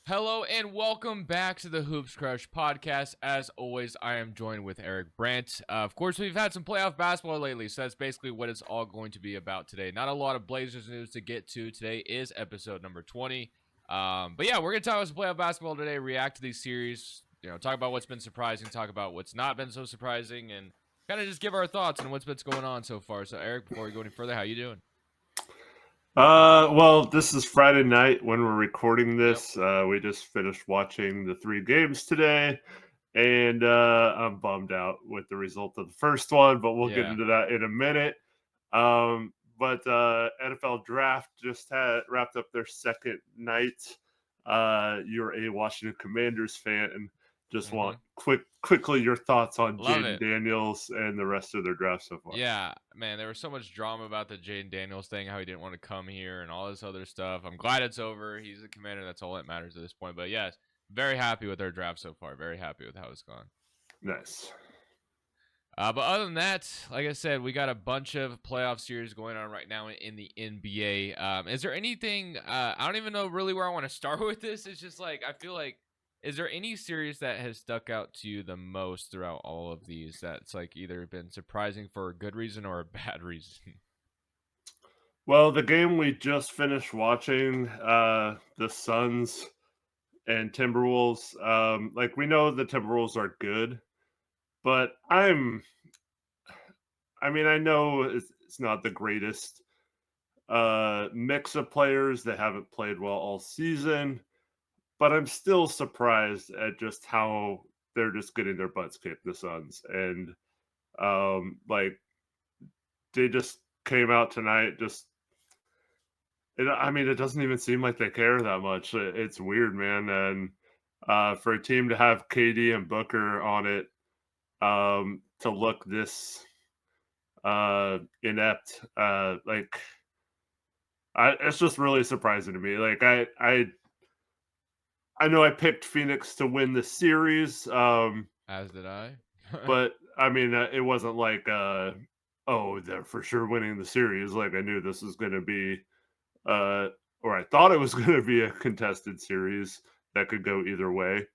Hello and welcome back to the Hoops Crush podcast. As always, I am joined with Eric Brandt. Of course, we've had some playoff basketball lately, so that's basically what it's all going to be about today. Not a lot of Blazers news to get to. Today is episode number 20. But yeah, we're going to talk about some playoff basketball today, react to these series, talk about what's been surprising, talk about what's not been so surprising, and kind of just give our thoughts on what's been going on so far. So, Eric, before we go any further, how you doing? Well, this is Friday night when we're recording Yep. this. We just finished watching the three games today, and I'm bummed out with the result of the first one, but we'll get Yeah. into that in a minute. But NFL Draft just had wrapped up their second night. You're a Washington Commanders fan, and just want quickly your thoughts on Love Jaden it. Daniels and the rest of their draft so far. Yeah, man, there was so much drama about the Jaden Daniels thing, how he didn't want to come here and all this other stuff. I'm glad it's over. He's a commander. That's all that matters at this point. But yes, very happy with their draft so far. Very happy with how it's gone. Nice. But other than that, like I said, we got a bunch of playoff series going on right now in the NBA. Is there anything? I don't even know really where I want to start with this. It's just like I feel like, is there any series that has stuck out to you the most throughout all of these? That's like either been surprising for a good reason or a bad reason. Well, the game we just finished watching, the Suns and Timberwolves, like we know the Timberwolves are good, but I know it's not the greatest mix of players that haven't played well all season, but I'm still surprised at just how they're just getting their butts kicked, the Suns. And like they just came out tonight just it doesn't even seem like they care that much. It's weird, man. And for a team to have KD and Booker on it, to look this inept, it's just really surprising to me. Like I know I picked Phoenix to win the series, As did I. but I mean, it wasn't like, oh, they're for sure winning the series. Like I knew this was going to be uh, or I thought it was going to be a contested series that could go either way.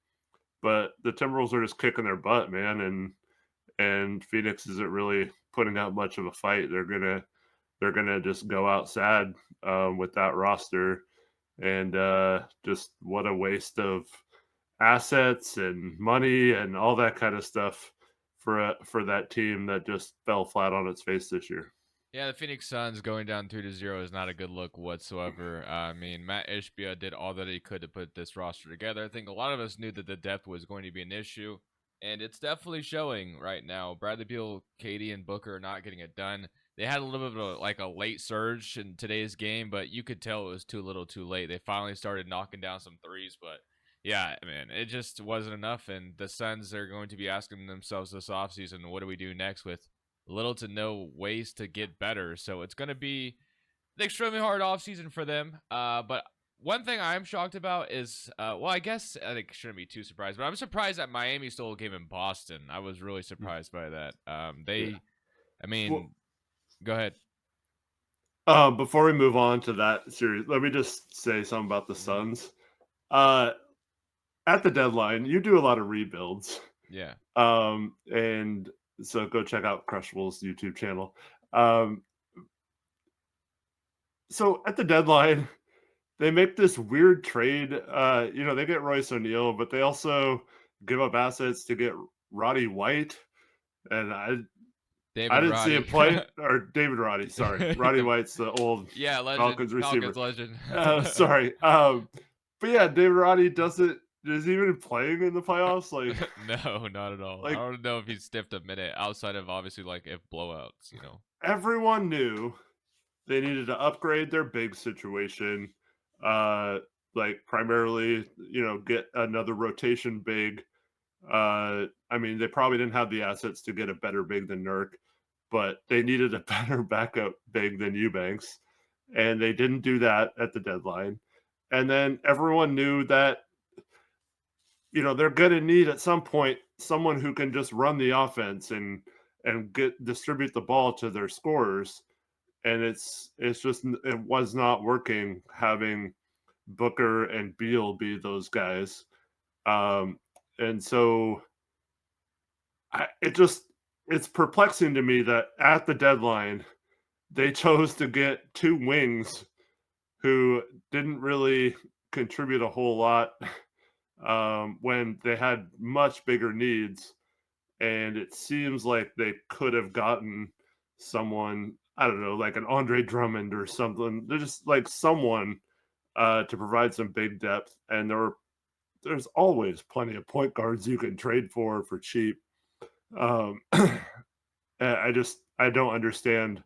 But the Timberwolves are just kicking their butt, man, and Phoenix isn't really putting out much of a fight. They're gonna just go out sad with that roster, and just what a waste of assets and money and all that kind of stuff for that team that just fell flat on its face this year. Yeah, the Phoenix Suns going down 2-0 is not a good look whatsoever. I mean, Matt Ishbia did all that he could to put this roster together. I think a lot of us knew that the depth was going to be an issue, and it's definitely showing right now. Bradley Beal, Katie, and Booker are not getting it done. They had a little bit of a late surge in today's game, but you could tell it was too little too late. They finally started knocking down some threes, but yeah, man, it just wasn't enough. And the Suns are going to be asking themselves this offseason, what do we do next with little to no ways to get better. So it's going to be an extremely hard offseason for them. But one thing I'm shocked about is, well, I guess I think shouldn't be too surprised, but I'm surprised that Miami stole a game in Boston. I was really surprised by that. Yeah. I Well, mean, go ahead. before we move on to that series, let me just say something about the Hmm. Suns. Uh, at the deadline, you do a lot of rebuilds, Yeah. and so go check out Crushables YouTube channel. Um, so at the deadline, they make this weird trade. They get Royce O'Neal, but they also give up assets to get Roddy White, and I David didn't see him Roddy. play, or David Roddy. Sorry, Roddy White's the old Yeah, legend. Falcons receiver. Falcons legend. Sorry. But yeah, David Roddy doesn't is he even playing in the playoffs. No, not at all. I Like don't know if he's stiffed a minute outside of obviously like if blowouts. everyone knew they needed to upgrade their big situation. Uh, primarily, get another rotation big. They probably didn't have the assets to get a better big than Nurk, but they needed a better backup big than Eubanks, and they didn't do that at the deadline. And then everyone knew that they're going to need at some point someone who can just run the offense and distribute the ball to their scorers. And it was not working having Booker and Beal be those guys. Um, and so it just it's perplexing to me that at the deadline they chose to get two wings who didn't really contribute a whole lot when they had much bigger needs. And it seems like they could have gotten someone, I don't know, like an Andre Drummond or something. They're just like someone to provide some big depth. And there's always plenty of point guards you can trade for cheap. I don't understand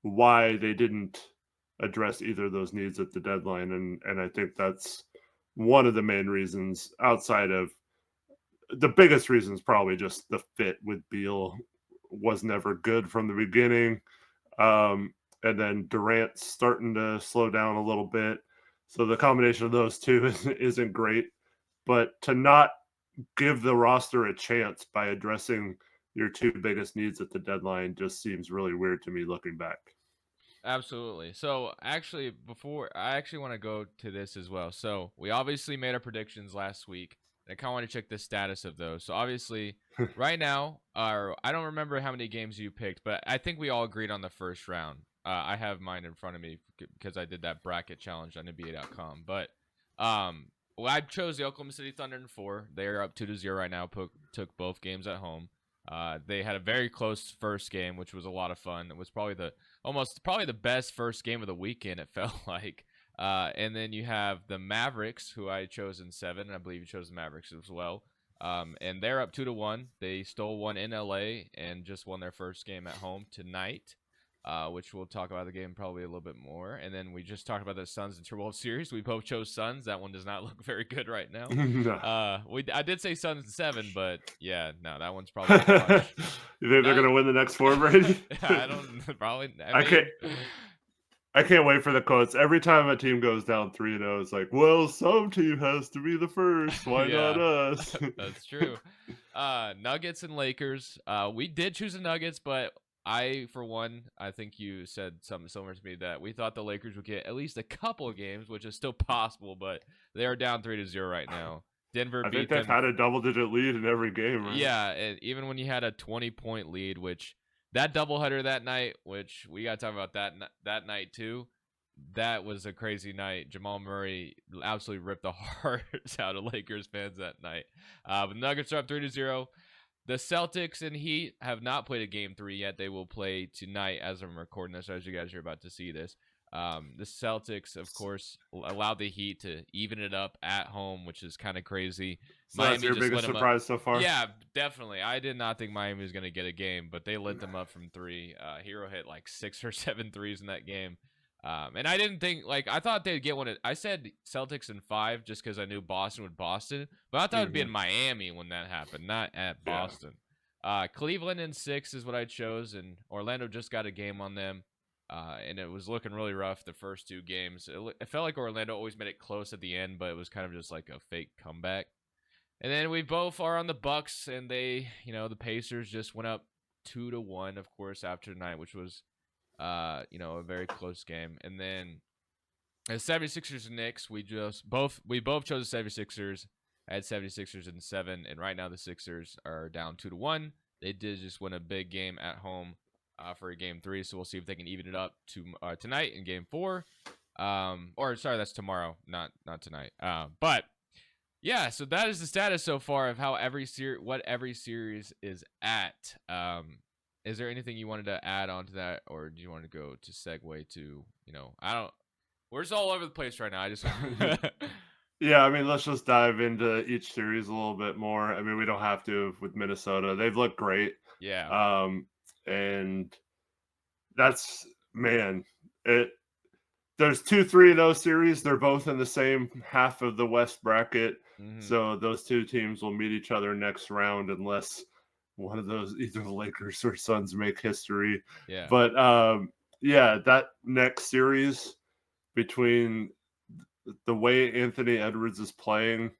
why they didn't address either of those needs at the deadline, and I think that's one of the main reasons. Outside of the biggest reason is probably just the fit with Beal was never good from the beginning, um, and then Durant's starting to slow down a little bit, so the combination of those two isn't great. But to not give the roster a chance by addressing your two biggest needs at the deadline just seems really weird to me looking back. Absolutely. So actually, before I actually want to go to this as well. So we obviously made our predictions last week, and I kind of want to check the status of those. So obviously, right now, I don't remember how many games you picked, but I think we all agreed on the first round. I have mine in front of me because I did that bracket challenge on NBA.com. But well, I chose the Oklahoma City Thunder in 4. They are up 2-0 right now. Took both games at home. They had a very close first game, which was a lot of fun. It was probably the best first game of the weekend, it felt like. And then you have the Mavericks, who I chose in 7. And I believe you chose the Mavericks as well. And they're up 2-1. They stole one in LA and just won their first game at home tonight. Which we'll talk about the game probably a little bit more. And then we just talked about the Suns and Timberwolves series. We both chose Suns. That one does not look very good right now. No. I did say Suns in 7, but yeah, no, that one's You probably a wash. think they're gonna win the next 4, Brady? I don't probably. I I can't. mean, I can't wait for the quotes. Every time a team goes down 3-0, it's like, well, some team has to be the first. Why not yeah, us? that's true. Nuggets and Lakers. We did choose the Nuggets, but for one, I think you said something similar to me that we thought the Lakers would get at least a couple of games, which is still possible, but they are down 3-0 right now. Denver I think beat they've them. had a double-digit lead in every game, right? Yeah, and even when you had a 20-point lead, which that doubleheader that night, which we got to talk about that night too. That was a crazy night. Jamal Murray absolutely ripped the hearts out of Lakers fans that night. But Nuggets are up 3-0. The Celtics and Heat have not played a game 3 yet. They will play tonight as I'm recording this, as you guys are about to see this. The Celtics, of course, allowed the Heat to even it up at home, which is kind of crazy. So that's Miami your just lit biggest them up. surprise so far? Yeah, definitely. I did not think Miami was going to get a game, but they lit them up from 3. Hero hit like 6 or 7 threes in that game. And I didn't think, I thought they'd get one. I said Celtics in 5 just because I knew Boston would Boston. But I thought it would be in Miami when that happened, not at Boston. Cleveland in 6 is what I chose, and Orlando just got a game on them. And it was looking really rough the first 2 games. It felt like Orlando always made it close at the end, but it was kind of just like a fake comeback. And then we both are on the Bucks, and the Pacers just went up 2-1, of course, after tonight, which was, a very close game. And then the 76ers and Knicks, we both chose the 76ers. I had 76ers in 7, and right now the Sixers are down 2-1. They did just win a big game at home for a game 3, so we'll see if they can even it up tonight in game 4. Or sorry, that's tomorrow, not tonight. But yeah, so that is the status so far of how every series is at. Is there anything you wanted to add on to that, or do you want to go to segue to, I don't. We're just all over the place right now. I just. Yeah, I mean, let's just dive into each series a little bit more. I mean, we don't have to with Minnesota. They've looked great. Yeah. And that's, man, there's 2-3 in those series. They're both in the same half of the West bracket. Mm-hmm. So those 2 teams will meet each other next round unless one of those, either the Lakers or Suns, make history. Yeah. But yeah, that next series between the way Anthony Edwards is playing,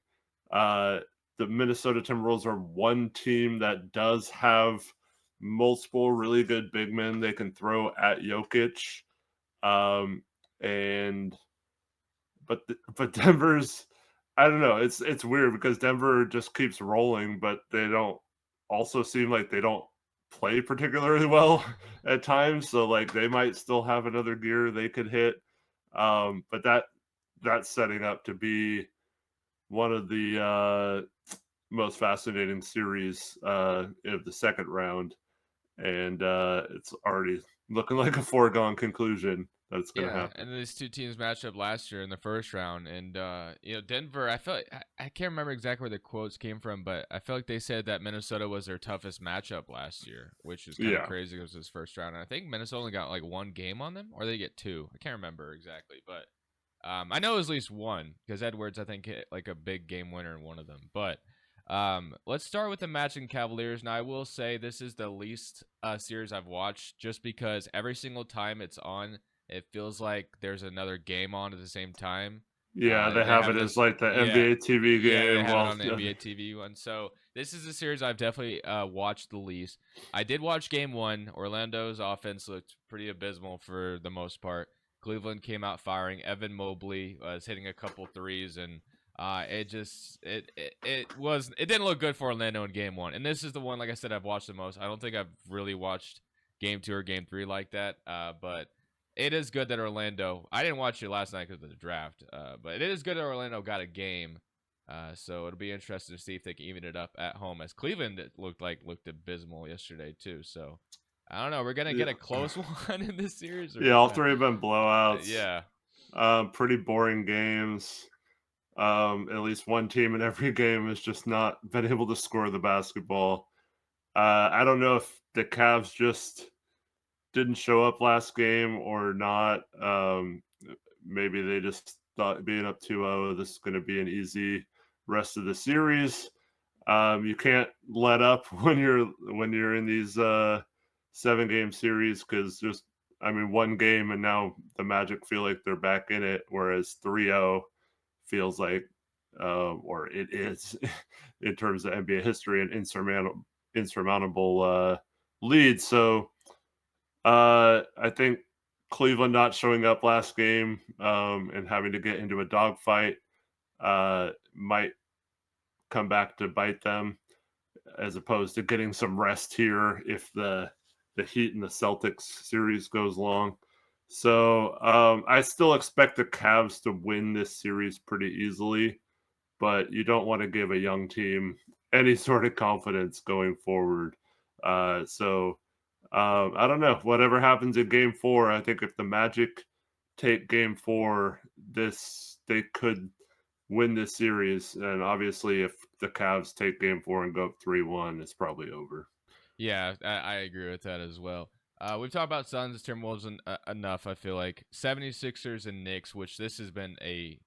the Minnesota Timberwolves are one team that does have multiple really good big men they can throw at Jokic. And but Denver's, I don't know. It's weird because Denver just keeps rolling, but they don't also seem like they don't play particularly well at times. So like they might still have another gear they could hit. But that's setting up to be one of the most fascinating series of the second round, and it's already looking like a foregone conclusion that it's going to Yeah, happen. and these two teams matched up last year in the first round, and Denver. I felt I can't remember exactly where the quotes came from, but I feel like they said that Minnesota was their toughest matchup last year, which is kind of Yeah, crazy. It was his first round, and I think Minnesota only got like one game on them, or they get two. I can't remember exactly, but I know it was at least one because Edwards, I think, hit like a big game winner in one of them. But let's start with the matching Cavaliers. Now, I will say this is the least series I've watched just because every single time it's on, it feels like there's another game on at the same time. yeah, they They have have it as this, like the yeah, NBA TV yeah, they game. have it Well, on the NBA TV one. So this is a series I've definitely watched the least. I did watch Game One. Orlando's offense looked pretty abysmal for the most part. Cleveland came out firing. Evan Mobley was hitting a couple threes, and it didn't look good for Orlando in Game One. And this is the one, like I said, I've watched the most. I don't think I've really watched Game Two or Game Three like that, but it is good that Orlando. I didn't watch it last night because of the draft, but it is good that Orlando got a game. So it'll be interesting to see if they can even it up at home. As Cleveland it looked abysmal yesterday too. So I don't know. We're gonna yeah, get a close one in this series or yeah, all not. three have been blowouts. Yeah, Pretty boring games. At least one team in every game has just not been able to score the basketball. I don't know if the Cavs just didn't show up last game or not. Maybe they just thought being up 2-0, this is going to be an easy rest of the series. You can't let up when you're in these 7-game series because just I mean one game and now the Magic feel like they're back in it, whereas 3-0 feels like or it is in terms of NBA history an insurmountable lead. So I think Cleveland not showing up last game and having to get into a dogfight might come back to bite them, as opposed to getting some rest here if the Heat and the Celtics series goes long. So I still expect the Cavs to win this series pretty easily, but you don't want to give a young team any sort of confidence going forward. I don't know. Whatever happens in Game 4, I think if the Magic take Game 4, this they could win this series. And obviously, if the Cavs take Game 4 and go up 3-1, it's probably over. yeah, I agree with that as well. We've talked about Suns, Timberwolves enough. I feel like 76ers and Knicks, which this has been a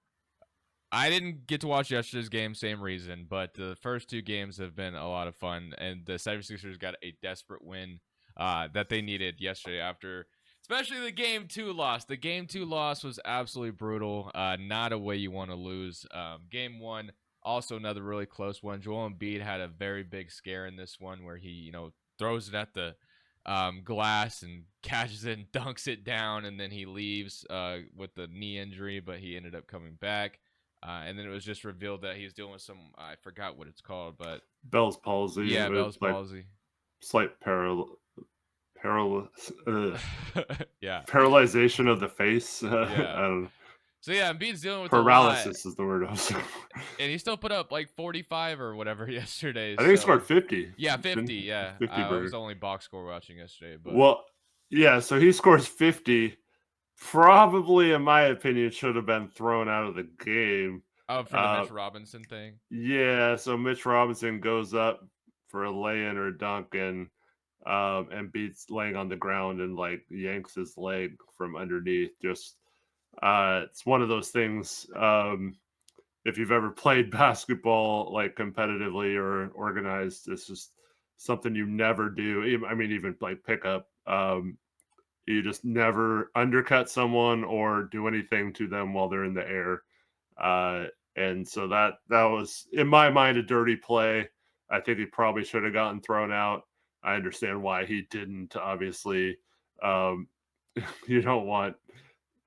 I didn't get to watch yesterday's game, same reason, but the first two games have been a lot of fun, and the 76ers got a desperate win that they needed yesterday after, especially the game two loss. The game two loss was absolutely brutal, not a way you want to lose. Game one, also another really close one. Joel Embiid had a very big scare in this one where he, throws it at the glass and catches it and dunks it down, and then he leaves with the knee injury, but he ended up coming back. And then it was just revealed that he's dealing with some, I forgot what it's called, but Bell's palsy, yeah, Bell's like palsy. slight paral- Yeah, paralyzation of the face. yeah. I don't know. So yeah, Embiid's dealing with a lot, Paralysis is the word I was looking for. and he still put up like 45 or whatever yesterday. I think he scored So 50. yeah, 50. Yeah, 50 I was burger. the only box score watching yesterday, but Well, yeah, so he scores 50. Probably, in my opinion, should have been thrown out of the game. oh, for the Uh, Mitch Robinson thing. yeah, so Mitch Robinson goes up for a lay-in or dunk and beats laying on the ground and like yanks his leg from underneath. Just it's one of those things. If you've ever played basketball like competitively or organized, it's just something you never do. I mean, even like pickup. You just never undercut someone or do anything to them while they're in the air. Uh, and so that was in my mind a dirty play. I think he probably should have gotten thrown out. I understand why he didn't. Obviously, um, you don't want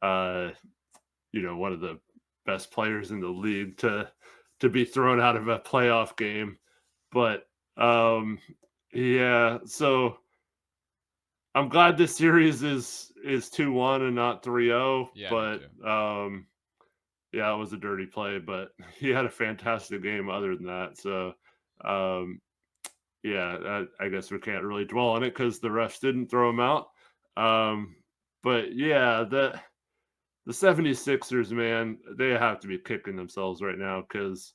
one of the best players in the league to be thrown out of a playoff game. But yeah, so I'm glad this series is 2-1 and not 3-0, Yeah, me but too. yeah, it was a dirty play, but he had a fantastic game other than that. So um yeah, I guess we can't really dwell on it because the refs didn't throw him out. Um but yeah, the 76ers, man, they have to be kicking themselves right now because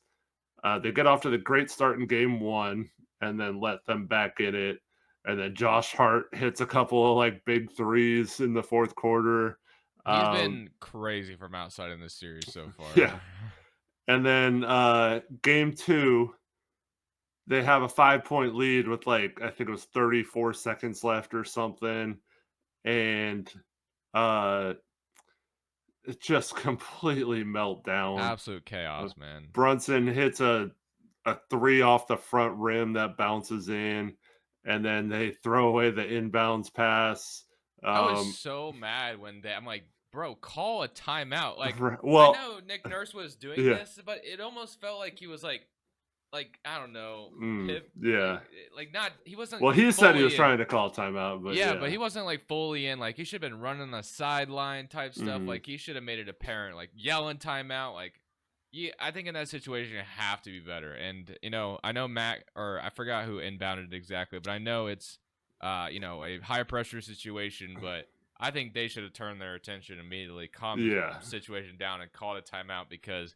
they get off to the great start in game one and then let them back in it. And then Josh Hart hits a couple of like big threes in the fourth quarter. He's Um, been crazy from outside in this series so far. yeah. And then game two, they have a 5-point lead with like, I think it was 34 seconds left or something. And uh, it just completely melt down. Absolute Uh, chaos, man. Brunson hits a three off the front rim that bounces in, and then they throw away the inbounds pass. I was Um, so mad when I'm like, bro, call a timeout. Like, I well, know Nick Nurse was doing yeah, this, but it almost felt like he was like I don't know, yeah. like not he wasn't Well, he said he was fully in. trying to call timeout, but Yeah, but yeah, he wasn't like fully in. Like he should have been running the sideline type stuff. mm, Like he should have made it apparent. Like yelling timeout. Like yeah, I think in that situation you have to be better. And I know Mac or I forgot who inbounded exactly, but I know it's a high pressure situation. But I think they should have turned their attention immediately, calmed the yeah. situation down, and called a timeout because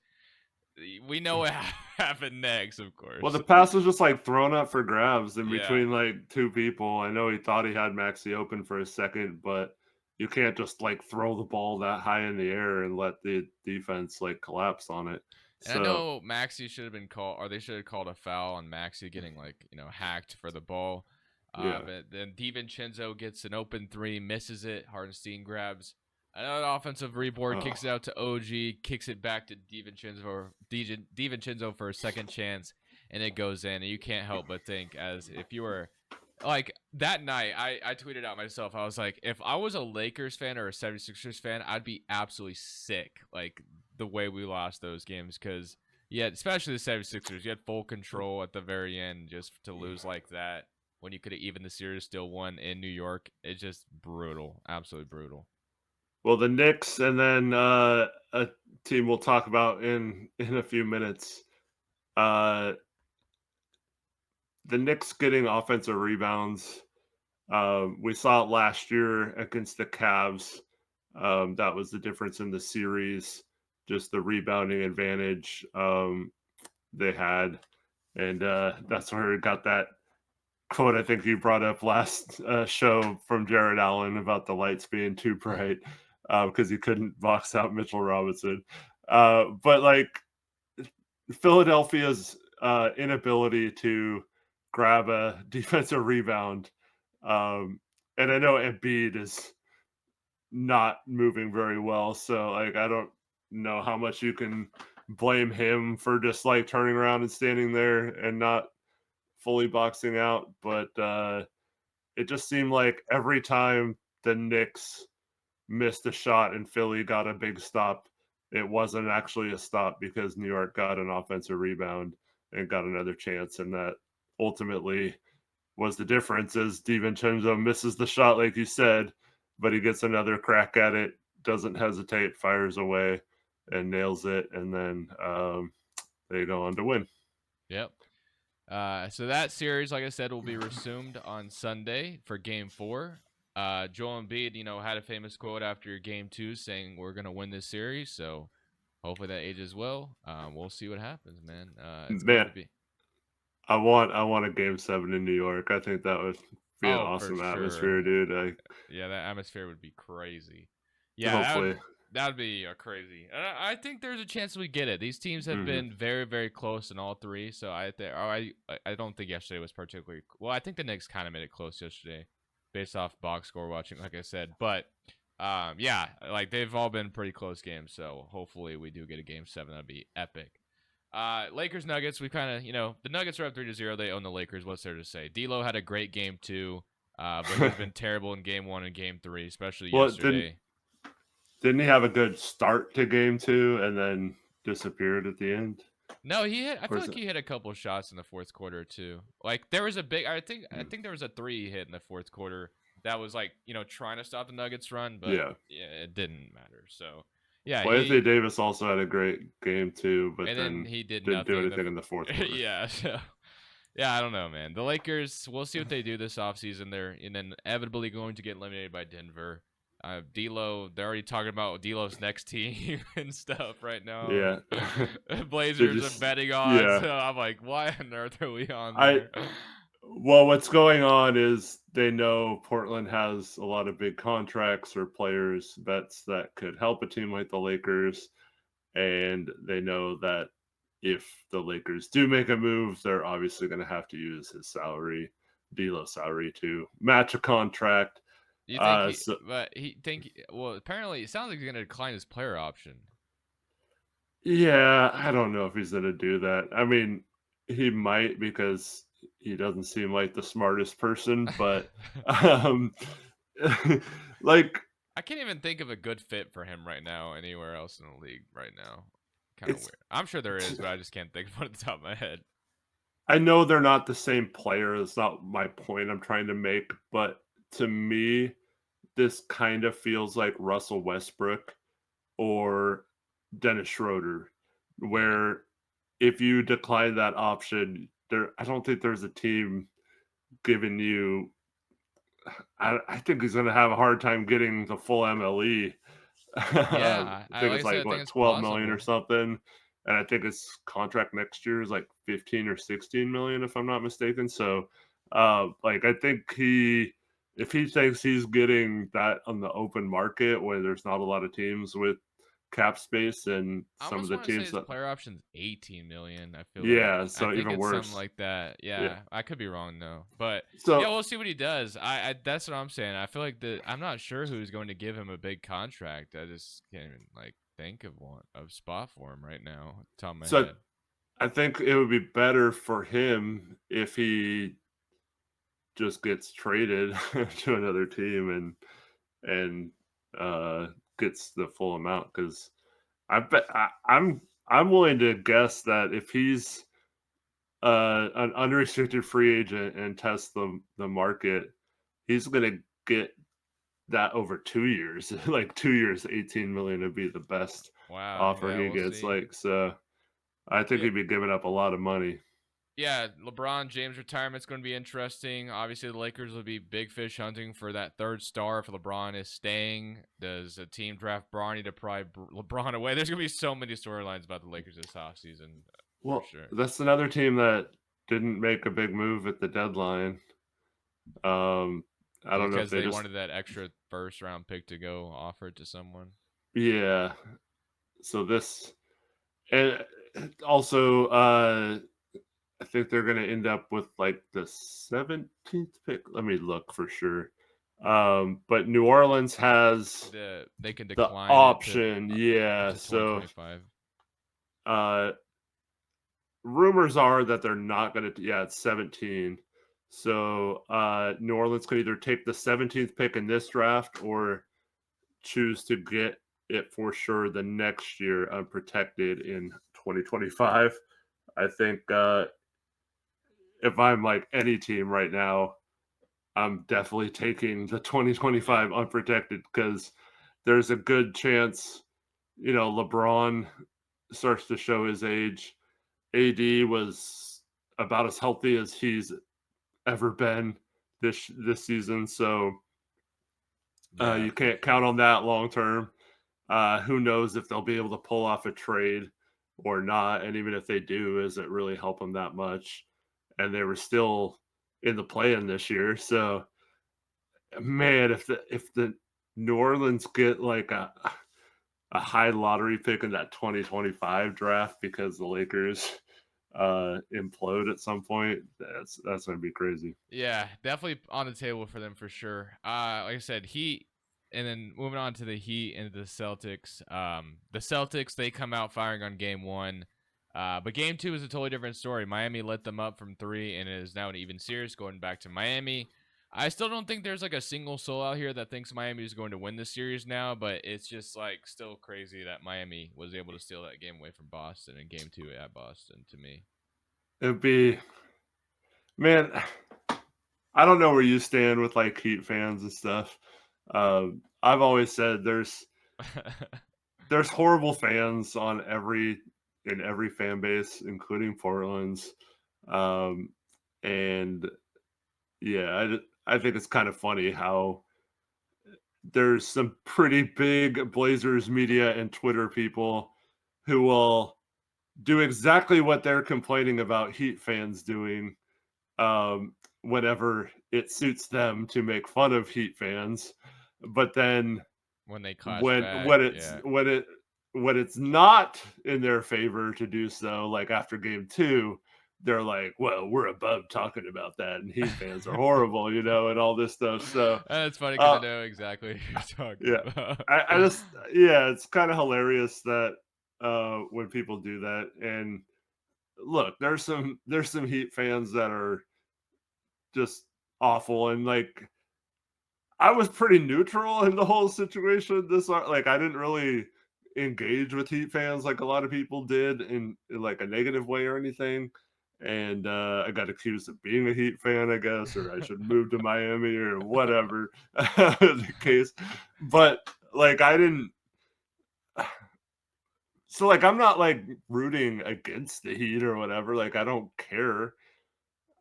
we know what happened next. Of Well, the course, pass was just like thrown up for grabs in yeah. between like two people. I know he thought he had Maxi open for a second, but you can't just like throw the ball that high in the air and let the defense like collapse on it. And I So know Maxi should have been called, or they should have called a foul on Maxi getting hacked for the ball. yeah. But then DiVincenzo gets an open three, misses it. Hardenstein grabs another offensive rebound, Oh. kicks it out to OG, kicks it back to DiVincenzo for a second chance, and it goes in. And you can't help but think, as if you were like that night, I tweeted out myself. I was like, if I was a Lakers fan or a 76ers fan, I'd be absolutely sick. Like the way we lost those games because yeah, especially the 76ers, you had full control at the very end. Just to lose like that when you could have even the series still won in New York, it's just brutal, absolutely brutal. Well, the Knicks and then a team we'll talk about in a few minutes. Uh the Knicks getting offensive rebounds. We saw it last year against the Cavs. That was the difference in the series, just the rebounding advantage they had. And that's where we got that quote I think you brought up last show from Jared Allen about the lights being too bright because he couldn't box out Mitchell Robinson. But like Philadelphia's inability to grab a defensive rebound. And I know Embiid is not moving very well, so like I don't know how much you can blame him for just like turning around and standing there and not fully boxing out. But it just seemed like every time the Knicks missed a shot and Philly got a big stop, it wasn't actually a stop because New York got an offensive rebound and got another chance, and that ultimately was the difference. As DiVincenzo misses the shot, like you said, but he gets another crack at it, doesn't hesitate, fires away, and nails it, and then they go on to win. Yep. So that series, like I said, will be resumed on Sunday for Game 4. Joel Embiid, had a famous quote after Game 2 saying, "We're gonna win this series." So hopefully that ages well. We'll see what happens, man. It's going Man, to be I want a game 7 in New York. I think that would be an for awesome sure. atmosphere, dude. Yeah, that atmosphere would be crazy. Yeah, Hopefully. that would be crazy. And I think there's a chance we get it. These teams have Mhm. been very very close in all three. So I don't think yesterday was particularly well. I think the Knicks kind of made it close yesterday, based off box score watching, like I said. But yeah, like they've all been pretty close games. So hopefully we do get a game 7. That'd be epic. Lakers Nuggets. We kind of the Nuggets are up 3-0. They own the Lakers. What's there to say? D'Lo had a great game 2. But he's been terrible in game 1 and game 3, especially Well, didn't yesterday. didn't he have a good start to game 2 and then disappeared at the end? No, he hit. I Or feel is like it? he hit a couple shots in the fourth quarter too. Like there was a big. I think Hmm. there was a three he hit in the fourth quarter that was like trying to stop the Nuggets run, but Yeah. yeah, it didn't matter. So yeah, Well, Anthony he Davis also had a great game too, but and then then he did didn't do nothing in anything in the fourth quarter. yeah. So yeah, I don't know, man. The Lakers. We'll see what they do this offseason. They're inevitably going to get eliminated by Denver. D'Lo, they're already talking about D'Lo's next team and stuff right now. Yeah. They Blazers are just betting odds. yeah. So I'm like, why on earth are we on I there? Well, what's going on is they know Portland has a lot of big contracts or players vets that could help a team like the Lakers, and they know that if the Lakers do make a move, they're obviously going to have to use his salary, D'Lo's salary, to match a contract. You think he? So But he think. Well, apparently, it sounds like he's gonna decline his player option. yeah, I don't know if he's going to do that. I mean, he might because he doesn't seem like the smartest person, but um, like I can't even think of a good fit for him right now anywhere else in the league right now. Kind of it's weird. I'm sure there is, but I just can't think of one at the top of my head. I know they're not the same player. That's not my point I'm trying to make, but to me, this kind of feels like Russell Westbrook or Dennis Schroeder, Yeah. where if you decline that option, I don't think there's a team giving you. I think he's going to have a hard time getting the full MLE. Yeah, I think like I it's said, like I think what it's 12 million or plausible. something, and I think his contract next year is like 15 or 16 million if I'm not mistaken. So, like I think if he thinks he's getting that on the open market where there's not a lot of teams with cap space and I some of almost the want to say teams his that player option's 18 million. I feel like yeah, I so think even it's something worse. like that. Yeah. Yeah, I could be wrong though, but yeah, So we'll see what he does. I that's what I'm saying. I feel like I'm not sure who's going to give him a big contract. I just can't even like think of one of spot for him right now, at the top of my so head. I think it would be better for him if he just gets traded to another team and gets the full amount because I'm willing to guess that if he's an unrestricted free agent and tests the market, he's gonna get that over 2 years. Like 2 years, 18 million would be the best Wow. offer Yeah, he we'll gets. see. Like so, I think Yeah, he'd be giving up a lot of money. yeah, LeBron James retirement's going to be interesting. Obviously, the Lakers will be big fish hunting for that third star if LeBron is staying. Does a team draft Bronny to pry LeBron away? There's going to be so many storylines about the Lakers this offseason, for Well, sure. that's another team that didn't make a big move at the deadline. Um, I don't know if Because they they just wanted that extra first round pick to go offer it to someone. yeah. So this and also I think they're gonna end up with like the 17th pick. Let me look for sure. But New Orleans has They can the decline it to option, up yeah. to So 2025. uh rumors are that they're not gonna yeah, it's 17. So New Orleans could either take the 17th pick in this draft or choose to get it for sure the next year unprotected in 2025. I think if I'm like any team right now, I'm definitely taking the Yeah. 2025 unprotected because there's a good chance, LeBron starts to show his age. AD was about as healthy as he's ever been this season, so Yeah, you for can't count sure. on that long term. Who knows if they'll be able to pull off a trade or not? And even if they do, does it really help them that much? And they were still in the play-in this year, so man, if the New Orleans get like a high lottery pick in that 2025 draft because the Lakers implode at some point, that's gonna be crazy. Yeah, definitely on the table for them for sure. Like I said, Heat, and then moving on to the Heat and the Celtics. The Celtics they come out firing on game one, but game two is a totally different story. Miami let them up from three, and it is now an even series going back to Miami. I still don't think there's like a single soul out here that thinks Miami is going to win this series now, but it's just like still crazy that Miami was able to steal that game away from Boston in game 2 at Boston to me. It'd be, man, I don't know where you stand with like Heat fans and stuff. I've always said there's horrible fans on every fan base, including Portland's. Um, and yeah, I think it's kind of funny how there's some pretty big Blazers media and Twitter people who will do exactly what they're complaining about Heat fans doing whenever it suits them to make fun of Heat fans. But then When they clash when back, when it's yeah. when it's not in their favor to do so, like after game 2, they're like, "Well, we're above talking about that, and Heat fans are horrible," and all this stuff. So, That's funny because I uh, know exactly what you're talking yeah, about. I just yeah, it's kind of hilarious that when people do that. And look, there's some Heat fans that are just awful, and like I was pretty neutral in the whole situation. Like I didn't really engage with Heat fans like a lot of people did in like a negative way or anything. And I got accused of being a Heat fan, I guess, or I should move to Miami or whatever the case. But like I didn't. So like I'm not like rooting against the Heat or whatever. Like I don't care.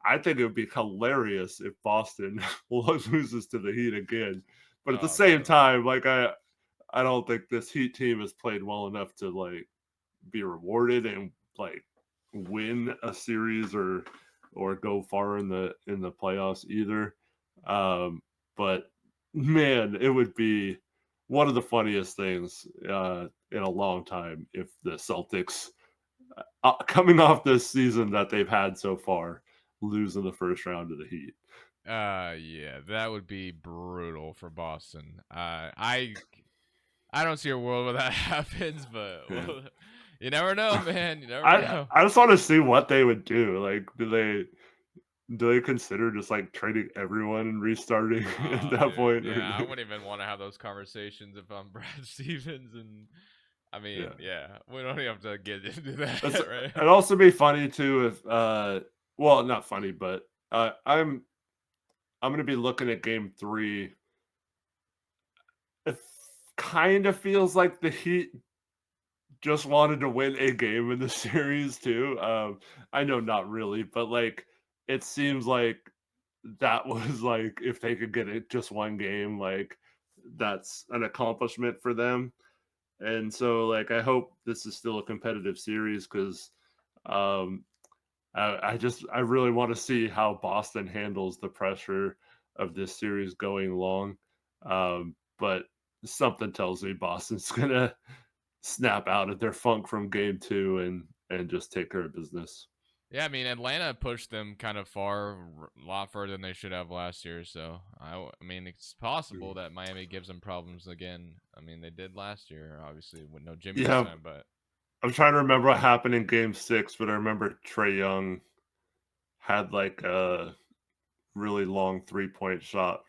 I think it would be hilarious if Boston loses to the Heat again. But at the Oh same man. time, like I don't think this Heat team has played well enough to like be rewarded and like win a series or go far in the playoffs either. But man, it would be one of the funniest things in a long time if the Celtics, coming off this season that they've had so far, lose in the first round of the Heat. Yeah, that would be brutal for Boston. I don't see a world where that happens, but Yeah. you never know, man. You never I know. I just want to see what they would do. Like, do they consider just like trading everyone and restarting at Oh, that dude. point? Yeah, I wouldn't even want to have those conversations if I'm Brad Stevens. And I Yeah, mean, yeah, we don't even have to get into That's, that, right? it'd also be funny too if well, not funny, but I'm gonna be looking at game 3. It kind of feels like the Heat just wanted to win a game in the series too. I know not really, but like it seems like that was like if they could get it just one game, like that's an accomplishment for them. And so like I hope this is still a competitive series because um I really want to see how Boston handles the pressure of this series going long. But something tells me Boston's gonna snap out of their funk from game 2 and just take care of business. Yeah, I mean, Atlanta pushed them kind of far, a lot further than they should have last year. So I mean, it's possible Mm. that Miami gives them problems again. I mean, they did last year, obviously, with no Jimmy this Yeah, time, but I'm trying to remember what happened in game 6, but I remember Trey Young had like a really long 3-point shot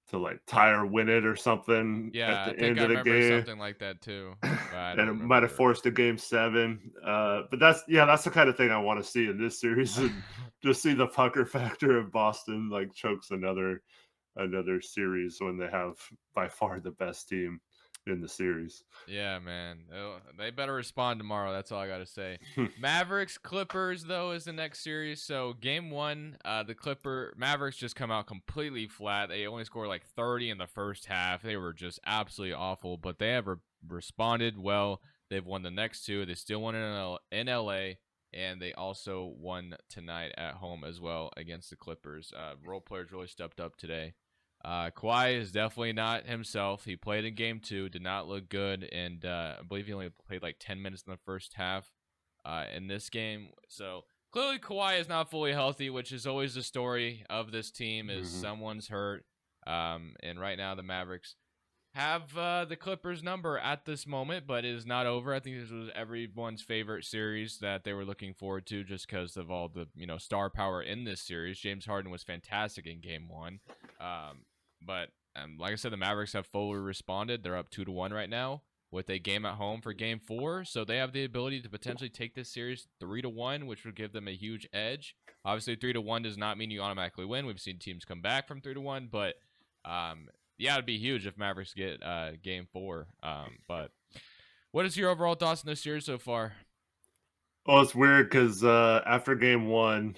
to like tie or win it or something at yeah, I the think end I of the remember game. something like that too, but I And don't it might have remember. forced a game 7. But that's the kind of thing I want to see in this series, and just see the pucker factor of Boston like chokes another series when they have by far the best team in the series. Yeah, man. They better respond tomorrow. That's all I got to say. Mavericks Clippers though is the next series. So game 1, the Mavericks just come out completely flat. They only scored like 30 in the first half. They were just absolutely awful, but they have responded well. They've won the next 2. They still won in LA, and they also won tonight at home as well against the Clippers. Role players really stepped up today. Kawhi is definitely not himself. He played in game 2, did not look good, and I believe he only played like 10 minutes in the first half in this game. So clearly Kawhi is not fully healthy, which is always the story of this team is Mhm. someone's hurt. And right now the Mavericks, have the Clippers number at this moment, but it is not over. I think this was everyone's favorite series that they were looking forward to just because of all the star power in this series. James Harden was fantastic in Game 1. But like I said, the Mavericks have fully responded. They're up 2-1 right now with a game at home for Game 4. So they have the ability to potentially take this series 3-1, which would give them a huge edge. Obviously, 3-1 does not mean you automatically win. We've seen teams come back from 3-1, but yeah, it'd be huge if Mavericks get Game 4. But what is your overall thoughts on this series so far? Well, it's weird because after Game 1,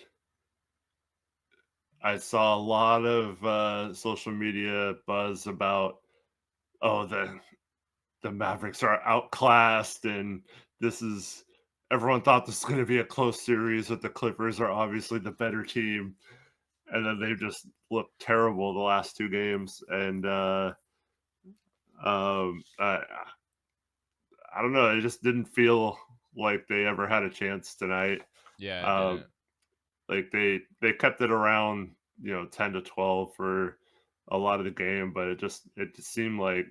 I saw a lot of social media buzz about, oh, the Mavericks are outclassed, and this is everyone thought this was going to be a close series, but the Clippers are obviously the better team, and then they just looked terrible the last 2 games, and I don't know, it just didn't feel like they ever had a chance tonight. Yeah, it Uh, didn't. like they kept it around 10 to 12 for a lot of the game, but it just seemed like,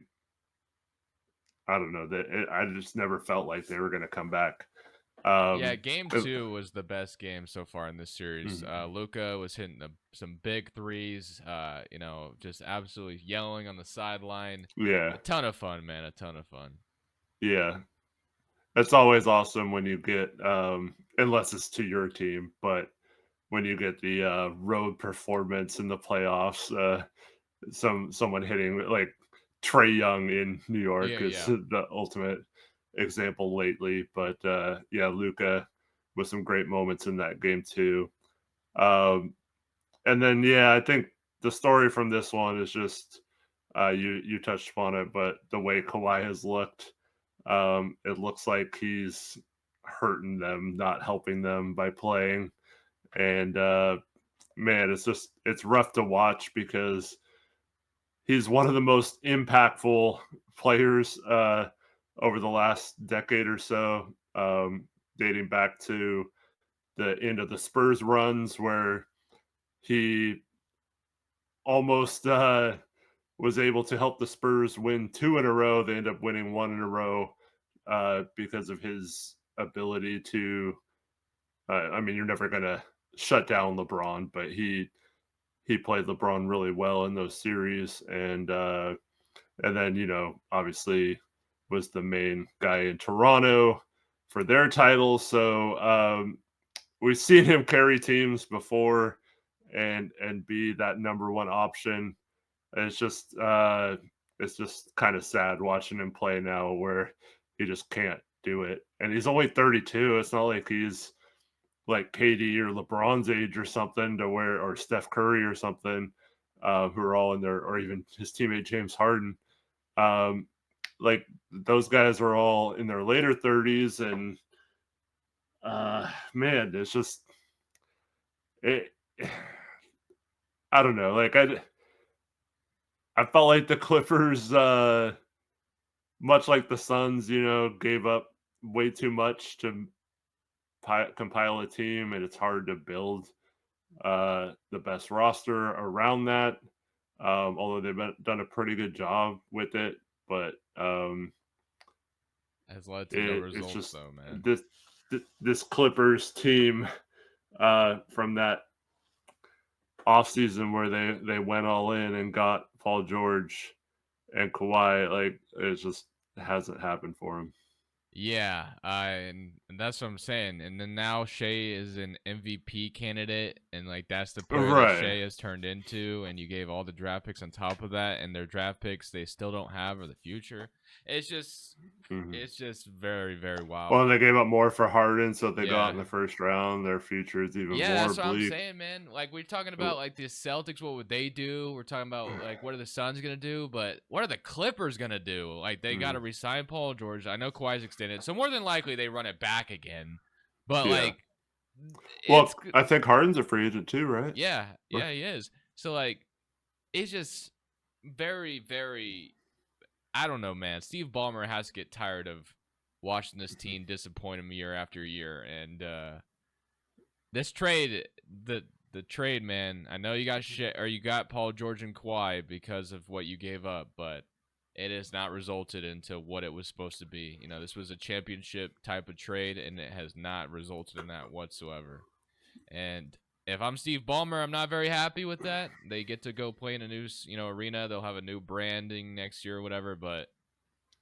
I don't know, I just never felt like they were going to come back. Yeah, Um, Game it- 2 was the best game so far in this series. mhm. Luka was hitting some big threes. Just absolutely yelling on the sideline. A Yeah, ton of fun, man. A ton of fun. yeah, it's always awesome when you get, unless it's to your team, but when you get the road performance in the playoffs, someone hitting like Trey Young in New York Yeah, is yeah. the ultimate example lately. But yeah, Luca with some great moments in that game too. Um, and then yeah, I think the story from this one is just you touched upon it, but the way Kawhi has looked, it looks like he's hurting them, not helping them by playing. And man, it's rough to watch because he's one of the most impactful players over the last decade or so, dating back to the end of the Spurs runs where he almost was able to help the Spurs win 2 in a row. They end up winning 1 in a row because of his ability to. I mean, you're never gonna shut down LeBron, but he played LeBron really well in those series, and then obviously was the main guy in Toronto for their title. So we've seen him carry teams before and be that number one option. And it's just kind of sad watching him play now where he just can't do it. And he's only 32. It's not like he's like KD or LeBron's age or something to where, or Steph Curry or something, who are all in there, or even his teammate James Harden. Um, like those guys are all in their later 30s, and man, it's just it. I don't know. Like I felt like the Clippers, much like the Suns, gave up way too much to compile a team, and it's hard to build the best roster around that. Although done a pretty good job with it, but Has led to no it's results just though, man. this Clippers team from that offseason where they went all in and got Paul George and Kawhi, like it just hasn't happened for him. Yeah, and that's what I'm saying. And then now Shea is an MVP candidate, and like that's the player that Right. Shea has turned into. And you gave all the draft picks on top of that, and their draft picks they still don't have for the future. It's just, Mhm. it's just very, very wild. Well, they gave up more for Harden, so they got Yeah, in the first round. Their future is even yeah, more that's what I'm bleak. saying, man. Like we're talking Oh, about like the Celtics, what would they do? We're talking about like what are the Suns gonna do, but what are the Clippers gonna do? Like they got to mhm. resign Paul George. I know Kawhi's extended, so more than likely they run it back again. But Yeah. like it's Well, I think Harden's a free agent too, right? yeah, Or- yeah, he is. So like it's just very, very. I don't know, man. Steve Ballmer has to get tired of watching this Mhm. team disappoint him year after year, and this trade, the trade, man. I know you got shit, or you got Paul George and Kawhi because of what you gave up, but it has not resulted into what it was supposed to be. This was a championship type of trade, and it has not resulted in that whatsoever. And if I'm Steve Ballmer, I'm not very happy with that. They get to go play in a new, arena. They'll have a new branding next year or whatever. But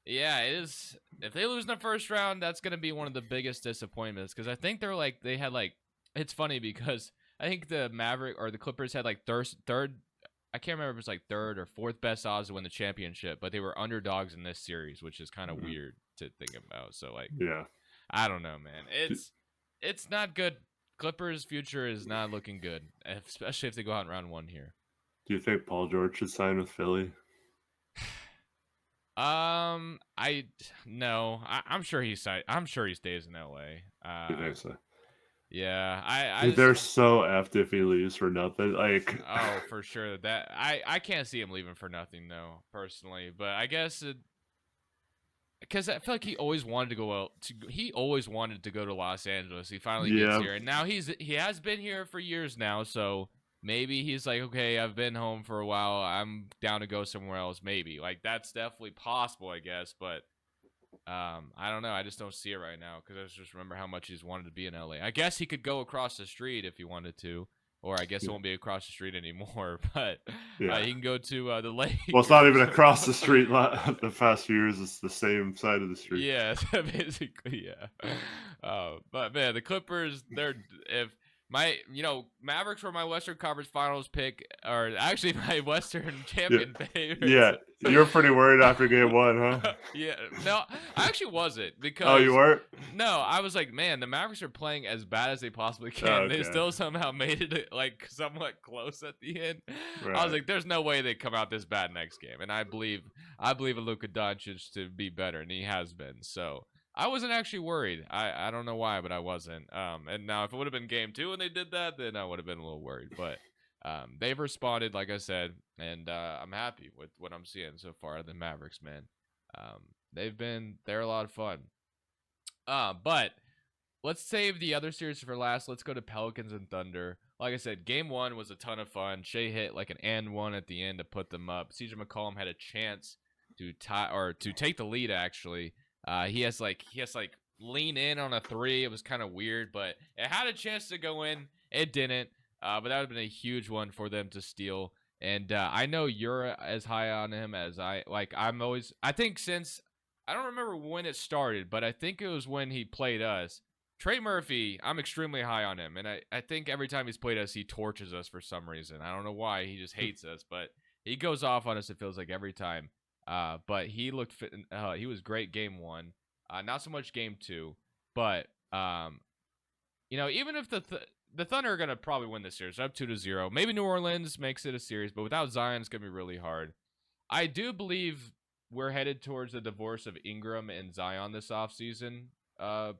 yeah, it is. If they lose in the first round, that's going to be one of the biggest disappointments because I think they had like. It's funny because I think the Maverick or the Clippers had like third. I can't remember if it's like third or fourth best odds to win the championship, but they were underdogs in this series, which is kind of weird to think about. So like, Yeah. I don't know, man. It's not good. Clippers' future is not looking good, especially if they go out in round one here. Do you think Paul George should sign with Philly? I no, I'm sure I'm sure he stays in LA. You think so? Yeah, I Dude, just they're don't. so apt if he leaves for nothing. Like, Oh, for sure that I can't see him leaving for nothing though, personally. But I guess because I feel like he always wanted to go out. He always wanted to go to Los Angeles. He finally gets yeah, here, and now he has been here for years now. So maybe he's like, okay, I've been home for a while. I'm down to go somewhere else. Maybe like that's definitely possible, I guess. But I don't know. I just don't see it right now because I just remember how much he's wanted to be in LA. I guess he could go across the street if he wanted to. Or I guess it won't be across the street anymore, but yeah. he can go to the Lakers. Well, it's not even across the street. The past few years, it's the same side of the street. Yeah, basically, yeah. But man, the Clippers, they're if my Mavericks were my Western Conference Finals pick, or actually my Western Yeah, favorites. yeah. You're pretty worried after game one, huh? Yeah, no, I actually wasn't Oh, you because weren't? no, I was like, man, the Mavericks are playing as bad as they possibly can. Oh, They okay. still somehow made it like somewhat close at the end. I Right. was like, there's no way they come out this bad next game, and I believe in Luka Doncic to be better, and he has been. So I wasn't actually worried. I don't know why, but I wasn't. And now if it would have been game two and they did that, then I would have been a little worried. But they've responded, like I said, and I'm happy with what I'm seeing so far of the Mavericks, man. They're a lot of fun. But let's save the other series for last. Let's go to Pelicans and Thunder. Like I said, game one was a ton of fun. Shea hit like an and one at the end to put them up. CJ McCollum had a chance to tie or to take the lead. Actually, he has lean in on a three. It was kind of weird, but it had a chance to go in. It didn't. But that would have been a huge one for them to steal. And I know you're as high on him as I like. I think since I don't remember when it started, but I think it was when he played us. Trey Murphy, I'm extremely high on him, and I think every time he's played us, he torches us for some reason. I don't know why. He just hates us, but he goes off on us, it feels like, every time. But he looked fit. He was great game one. Not so much game two, but even if the Thunder are gonna probably win this series, up 2-0. Maybe New Orleans makes it a series, but without Zion, it's gonna be really hard. I do believe we're headed towards the divorce of Ingram and Zion this offseason,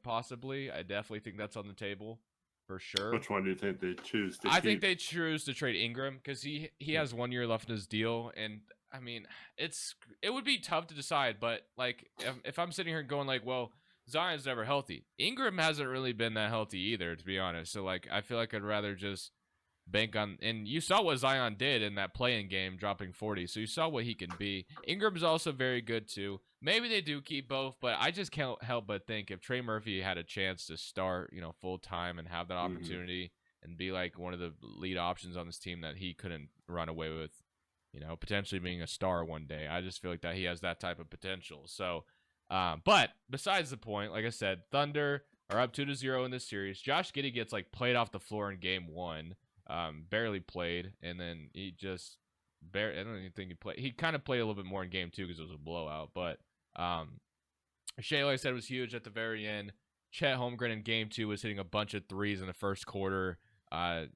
possibly. I definitely think that's on the table for sure. Which one do you think they choose to I keep? think they choose to trade Ingram because he has 1 year left in his deal, and I mean it would be tough to decide, but like if I'm sitting here going like, well, Zion's never healthy. Ingram hasn't really been that healthy either, to be honest. So like I feel like I'd rather just bank on, and you saw what Zion did in that play-in game, dropping 40. So you saw what he can be. Ingram's also very good too. Maybe they do keep both, but I just can't help but think if Trey Murphy had a chance to start, full time and have that opportunity and be like one of the lead options on this team that he couldn't run away with, potentially being a star one day. I just feel like that he has that type of potential. So, but besides the point, like I said, Thunder are up 2-0 in this series. Josh Giddey gets like played off the floor in game one. Barely played, and then he just I don't even think he played. He kind of played a little bit more in game two because it was a blowout. But Shea, like I said, was huge at the very end. Chet Holmgren in game two was hitting a bunch of threes in the first quarter. Right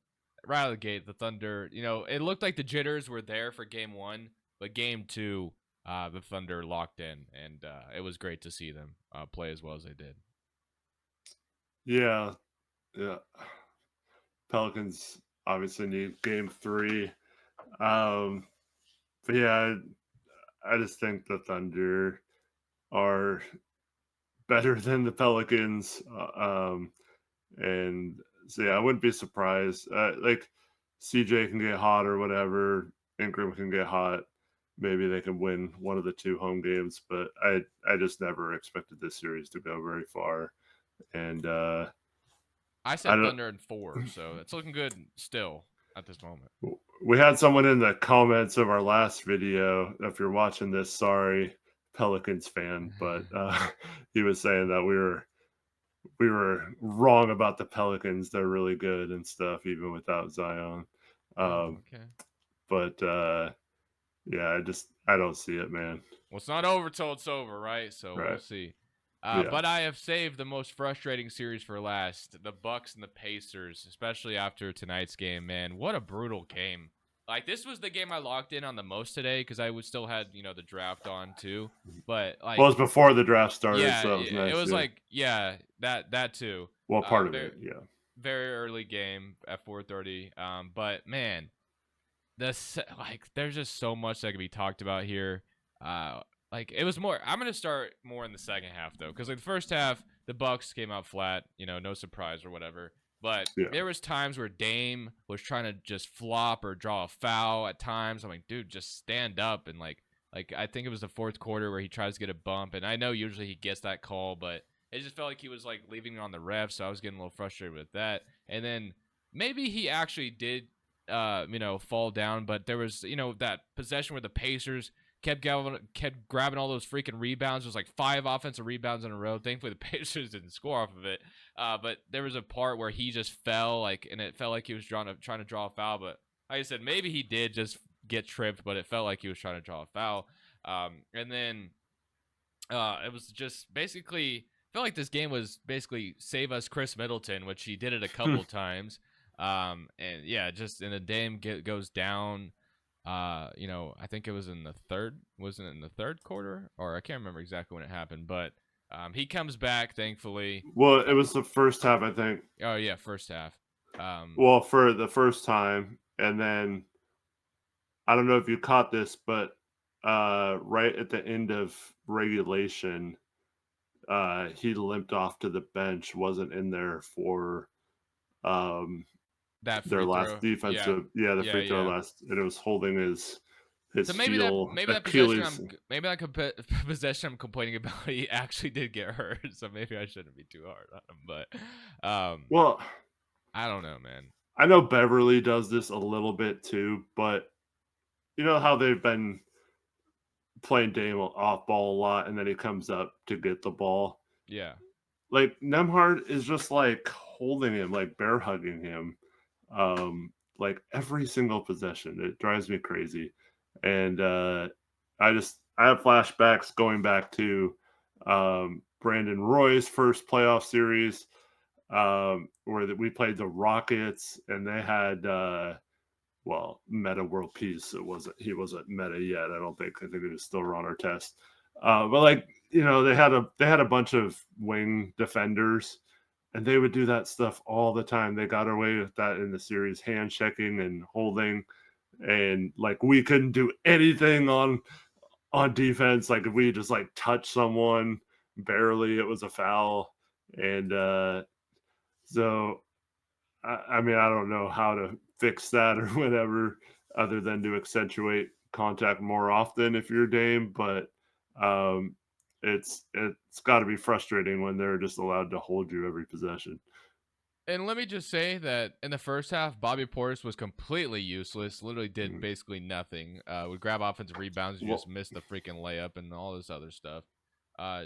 out of the gate, the Thunder, it looked like the jitters were there for game one, but game two, the Thunder locked in, and it was great to see them play as well as they did. Yeah. Pelicans obviously need game three. But yeah, I just think the Thunder are better than the Pelicans. And so yeah, I wouldn't be surprised. Like CJ can get hot or whatever, Ingram can get hot. maybe they can win one of the 2 home games. But I just never expected this series to go very far. And I I said don't. Thunder in 4, so it's looking good still at this moment. We had someone in the comments of our last video. If you're watching this, sorry, Pelicans fan, but he was saying that we were wrong about the Pelicans. They're really good and stuff, even without Zion. Oh, Um, okay. but yeah, I don't see it, man. Well, it's not over till it's over, right? So we'll Right? see. Yeah. But I have saved the most frustrating series for last: the Bucks and the Pacers, especially after tonight's game. Man, what a brutal game! Like this was the game I locked in on the most today because I would still had the draft on too. But Well, like, it's before the draft started, yeah, so that was it nice. was Yeah. like that too. Well, part of Very it, yeah. very early game at 4:30. But man, like there's just so much that could be talked about here. Like it was more. I'm gonna start more in the second half though, because like the first half the Bucks came out flat. No surprise or whatever. But Yeah. there was times where Dame was trying to just flop or draw a foul at times. I'm like, dude, just stand up and like I think it was the fourth quarter where he tries to get a bump, and I know usually he gets that call, but it just felt like he was like leaving it on the ref, so I was getting a little frustrated with that. And then maybe he actually did fall down. But there was, that possession where the Pacers kept grabbing all those freaking rebounds. It was like 5 offensive rebounds in a row. Thankfully, the Pacers didn't score off of it. But there was a part where he just fell, like, and it felt like he was trying to draw a foul. But like I said, maybe he did just get tripped, but it felt like he was trying to draw a foul. And then it was just basically felt like this game was basically save us Chris Middleton, which he did it a couple times. And yeah, just in the Dame goes down. I think it was in the third. Wasn't it in the third quarter? Or I can't remember exactly when it happened. But he comes back, thankfully. Well, it was the first half, I think. Oh yeah, first half. Well, for the first time, and then I don't know if you caught this, but right at the end of regulation, he limped off to the bench, wasn't in there for um, That their free last throw. Yeah, defensive, yeah, the yeah, free throw yeah. last, and it was holding his So maybe that heel maybe that possession Achilles. possession I'm complaining about, he actually did get hurt. So maybe I shouldn't be too hard on him. But Well, I don't know, man. I know Beverly does this a little bit too, but you know how they've been playing Dame off ball a lot, and then he comes up to get the ball. Yeah. Like Nemhard is just like holding him, like bear hugging him, like every single possession. It drives me crazy, and I have flashbacks going back to Brandon Roy's first playoff series, where we played the Rockets, and they had well, meta world peace. He wasn't meta yet. I don't think. I think he was still on our test. But like they had a bunch of wing defenders, and they would do that stuff all the time. They got away with that in the series, hand checking and holding, and like we couldn't do anything on defense. Like if we just like touch someone barely, it was a foul, and so I mean, I don't know how to fix that or whatever, other than to accentuate contact more often if you're Dame. But um, it's got to be frustrating when they're just allowed to hold you every possession. And let me just say that in the first half, Bobby Portis was completely useless. Literally did Mhm. basically nothing. Would grab offensive rebounds and just Well, miss the freaking layup and all this other stuff.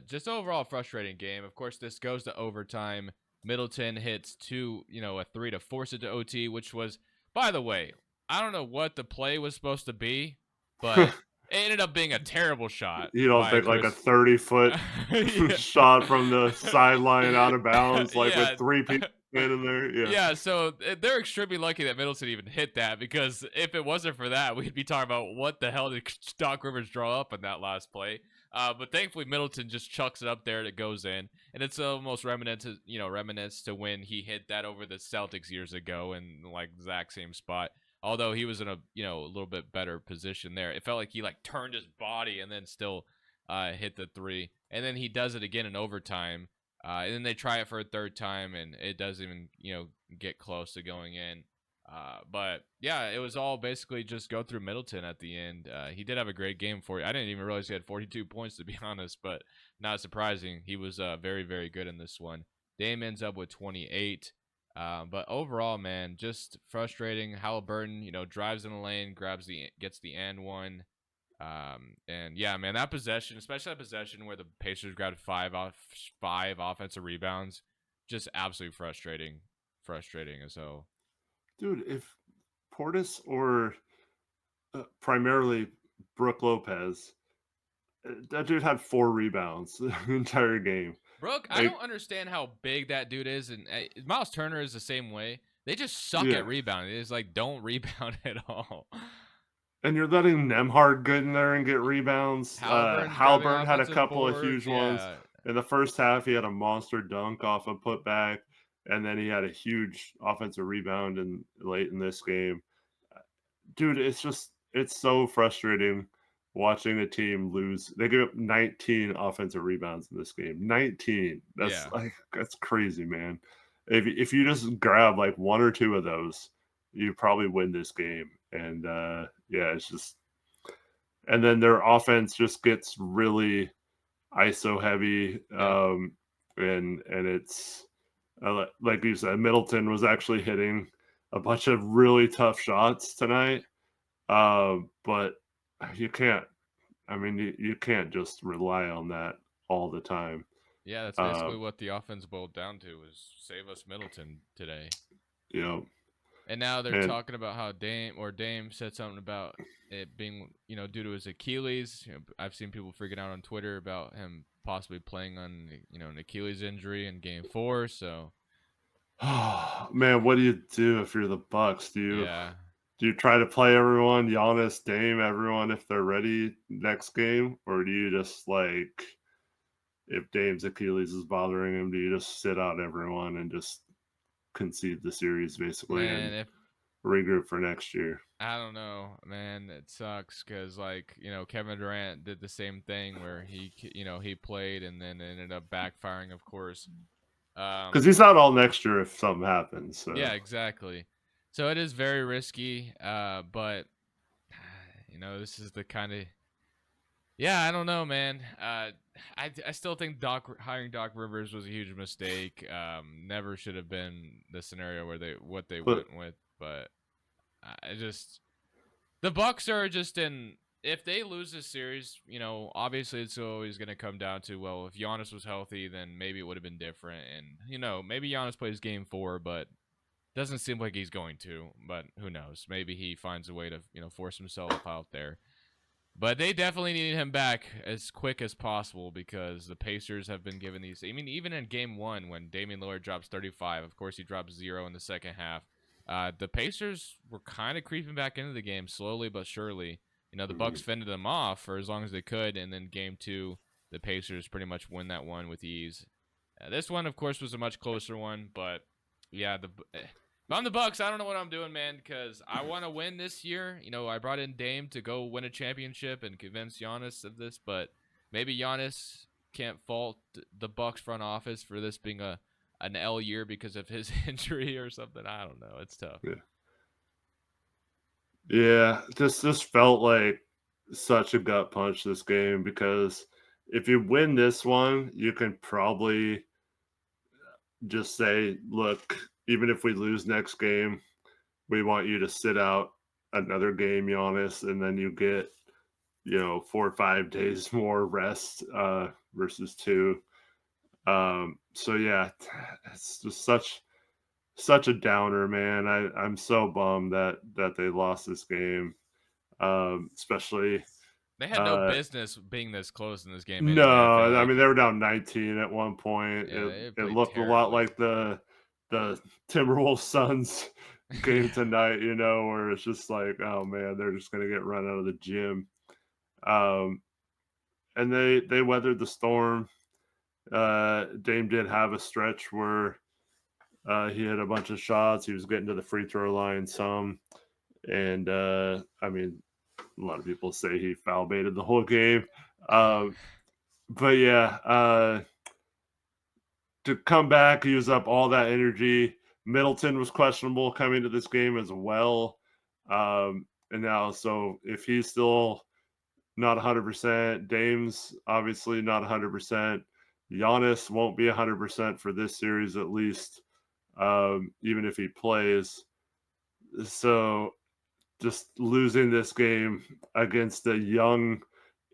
Just overall frustrating game. Of course, this goes to overtime. Middleton hits a 3 to force it to OT, which was, by the way, I don't know what the play was supposed to be, but it ended up being a terrible shot you don't by think like a Chris. 30-foot Yeah. shot from the sideline out of bounds, like with Yeah. 3 people in there? Yeah. Yeah, so they're extremely lucky that Middleton even hit that, because if it wasn't for that, we'd be talking about what the hell did Doc Rivers draw up in that last play. But thankfully, Middleton just chucks it up there and it goes in, and it's almost reminiscent to when he hit that over the Celtics years ago in like the exact same spot. Although he was in a little bit better position there, it felt like he like turned his body and then still hit the three, and then he does it again in overtime. And then they try it for a third time, and it doesn't even, get close to going in. But yeah, it was all basically just go through Middleton at the end. He did have a great game for you. I didn't even realize he had 42 points, to be honest, but not surprising. He was very, very good in this one. Dame ends up with 28. But overall, man, just frustrating. Halliburton, drives in the lane, gets the and one. And yeah, man, that possession, especially that possession where the Pacers grabbed five offensive rebounds, just absolutely frustrating. Frustrating as hell. Dude, if Portis or primarily Brooke Lopez, that dude had 4 rebounds the entire game. Brooke, I Like, don't understand how big that dude is, and Miles Turner is the same way. They just suck yeah. at rebounding. It's like don't rebound at all. And you're letting Nemhard get in there and get rebounds. Halliburton's grabbing Halliburton had a offensive couple of boards. huge ones. Yeah, In the first half, he had a monster dunk off a putback, and then he had a huge offensive rebound late in this game. Dude, it's so frustrating watching a team lose. They give up 19 offensive rebounds in this game. 19. yeah, That's crazy, man. If you just grab like 1 or 2 of those, you probably win this game. And yeah, it's just, and then their offense just gets really ISO heavy. yep, And it's like you said, Middleton was actually hitting a bunch of really tough shots tonight. But you can't. I mean, you can't just rely on that all the time. yeah. That's basically Um, what the offense boiled down to: was save us Middleton today. you know, And now they're and talking about how Dame said something about it being, due to his Achilles. I've seen people freaking out on Twitter about him possibly playing on, an Achilles injury in Game 4. So oh, man, what do you do if you're the Bucks? yeah, Do you try to play everyone, Giannis, Dame, everyone if they're ready next game, or do you just like if Dame's Achilles is bothering him, do you just sit out everyone and just concede the series basically man, and if regroup for next year? I don't know, man, it sucks because Kevin Durant did the same thing where he played and then it ended up backfiring, of course. Because he's out all next year if something happens. So Yeah, exactly. So it is very risky, but this is the kind of yeah, I don't know, man. I still think hiring Doc Rivers was a huge mistake. Never should have been the scenario where they but went with, but I just the Bucks are just in. If they lose this series, obviously it's always going to come down to, well, if Giannis was healthy, then maybe it would have been different, and maybe Giannis plays Game 4, but doesn't seem like he's going to. But who knows? Maybe he finds a way to force himself out there. But they definitely need him back as quick as possible because the Pacers have been given these. I mean, even in Game 1, when Damian Lillard drops 35, of course he drops 0 in the second half. The Pacers were kind of creeping back into the game slowly but surely. The Bucks fended them off for as long as they could, and then Game 2, the Pacers pretty much win that one with ease. This one, of course, was a much closer one, but yeah, if I'm the Bucks, I don't know what I'm doing, man, because I want to win this year. I brought in Dame to go win a championship and convince Giannis of this, but maybe Giannis can't fault the Bucks front office for this being an L year because of his injury or something. I don't know. It's tough. yeah, this felt like such a gut punch this game because if you win this one, you can probably just say, look, even if we lose next game, we want you to sit out another game, Giannis, and then you get 4 or 5 days more rest versus 2. So yeah, it's just such a downer, man. I'm so bummed that they lost this game. Especially They had no business being this close in this game no, anyway. I feel I mean like they were down 19 at one point. yeah, they It played looked a lot terribly. like the Timberwolves Suns game tonight, where it's just like, oh man, they're just gonna get run out of the gym. Um, and they weathered the storm. Dame did have a stretch where he had a bunch of shots. He was getting to the free throw line some, and I mean, a lot of people say he foul baited the whole game. But yeah, to come back, use up all that energy, Middleton was questionable coming to this game as well. And now, so if he's still not 100%, Dame's obviously not 100%. Giannis won't be 100% for this series at least, even if he plays. So just losing this game against a young,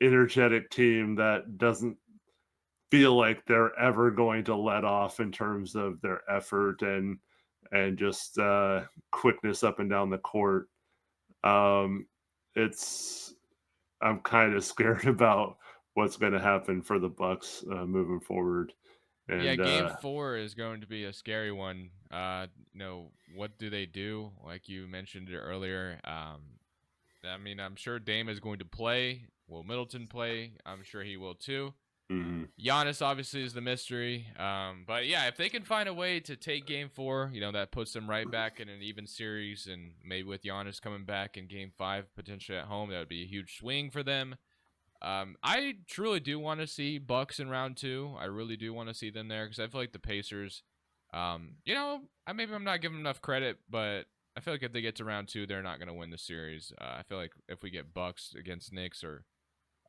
energetic team that doesn't feel like they're ever going to let off in terms of their effort and just quickness up and down the court. Um, it's I'm kind of scared about what's going to happen for the Bucks moving forward. Yeah, And game 4 is going to be a scary one. What do they do? Like you mentioned it earlier. I mean, I'm sure Dame is going to play. Will Middleton play? I'm sure he will too. mhm, Giannis obviously is the mystery. But yeah, if they can find a way to take game 4, that puts them right back in an even series, and maybe with Giannis coming back in game 5 potentially at home, that would be a huge swing for them. I truly do want to see Bucks in round 2. I really do want to see them there because I feel like the Pacers, maybe I'm not giving them enough credit, but I feel like if they get to round 2, they're not going to win the series. I feel like if we get Bucks against Knicks or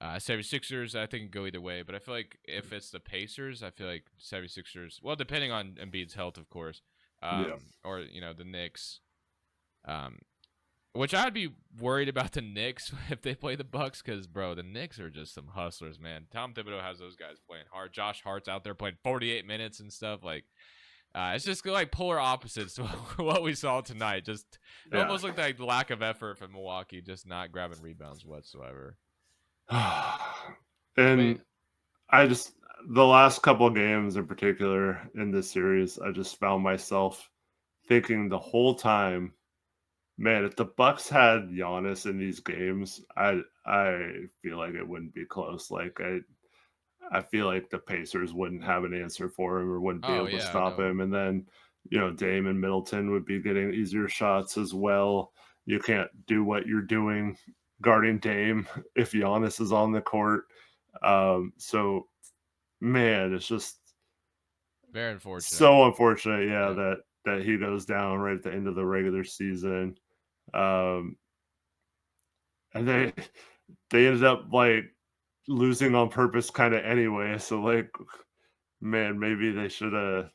76ers, I think it can go either way. But I feel like if it's the Pacers, I feel like 76ers, well, depending on Embiid's health, of course, yeah, or, the Knicks, um, which I'd be worried about the Knicks if they play the Bucks, because bro, the Knicks are just some hustlers, man. Tom Thibodeau has those guys playing hard. Josh Hart's out there playing 48 minutes and stuff. Like, it's just like polar opposites to what we saw tonight. Just it yeah. almost looked like the lack of effort from Milwaukee, just not grabbing rebounds whatsoever. But And I just the last couple of games in particular in this series, I just found myself thinking the whole time, man, if the Bucks had Giannis in these games, I feel like it wouldn't be close. Like I feel like the Pacers wouldn't have an answer for him or wouldn't be oh able to yeah, stop no, him. And then, Dame and Middleton would be getting easier shots as well. You can't do what you're doing guarding Dame if Giannis is on the court. So man, it's just very unfortunate. so unfortunate, yeah, Yeah. that he goes down right at the end of the regular season. Um, and they ended up like losing on purpose kind of anyway. So like, man, maybe they should have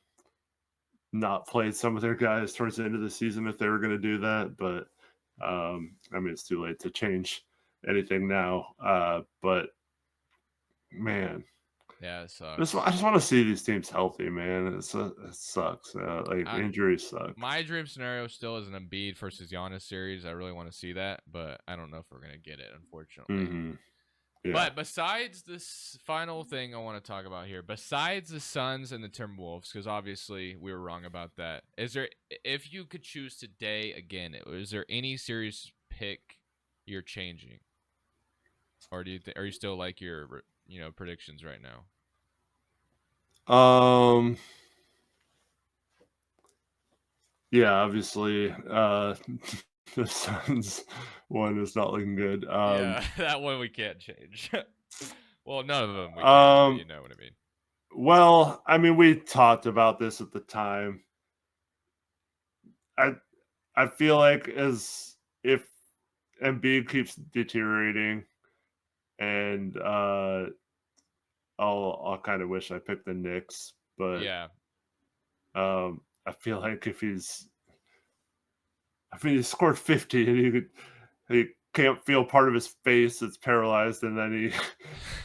not played some of their guys towards the end of the season if they were going to do that. But I mean, it's too late to change anything now. But man, Yeah, it I sucks. just want to see these teams healthy, man. It sucks. Like I injuries suck. My dream scenario still is an Embiid versus Giannis series. I really want to see that, but I don't know if we're gonna get it, unfortunately. Hmm. Yeah. But besides this final thing I want to talk about here, besides the Suns and the Timberwolves, because obviously we were wrong about that, is there, if you could choose today again, is there any series pick you're changing, or are you still like your predictions right now? Um. Yeah. Obviously, the Suns one is not looking good. Yeah, that one we can't change. Well, none of them we can, but Um. you know what I mean. Well, I mean, we talked about this at the time. I I feel like as if Embiid keeps deteriorating, and I'll kind of wish I picked the Knicks, but Yeah. I feel like if he scored 50 and he can't feel part of his face that's paralyzed, and then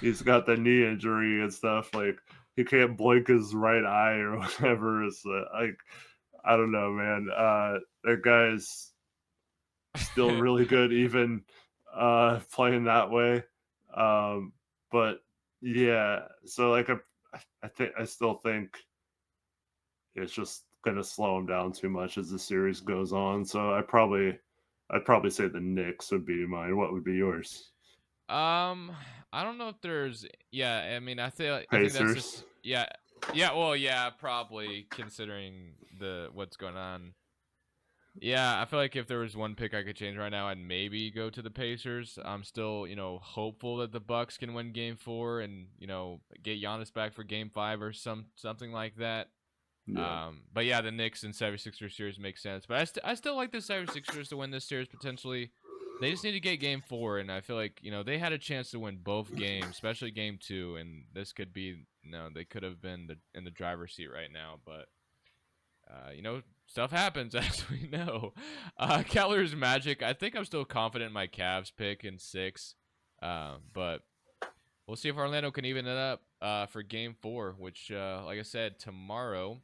he's got the knee injury and stuff. Like he can't blink his right eye or whatever. It's like I don't know, man. That guy's still really good, even playing that way. Um, but yeah, so like I still think it's just gonna slow him down too much as the series goes on. So I'd probably say the Knicks would be mine. What would be yours? Um, I don't know if there's. Yeah, I mean, I think that's Pacers. just. Yeah, yeah. Well, yeah, probably considering the what's going on. Yeah, I feel like if there was one pick I could change right now, I'd maybe go to the Pacers. I'm still, hopeful that the Bucks can win Game 4 and get Giannis back for Game 5 or something like that. Yeah. But yeah, the Knicks and 76ers series makes sense. But I still like the 76ers to win this series potentially. They just need to get game 4, and I feel like, they had a chance to win both games, especially game 2, and this could be, they could have been in the driver's seat right now, but stuff happens as we know. Cavaliers Magic. I think I'm still confident in my Cavs pick in 6, but we'll see if Orlando can even it up for Game 4, which, like I said, tomorrow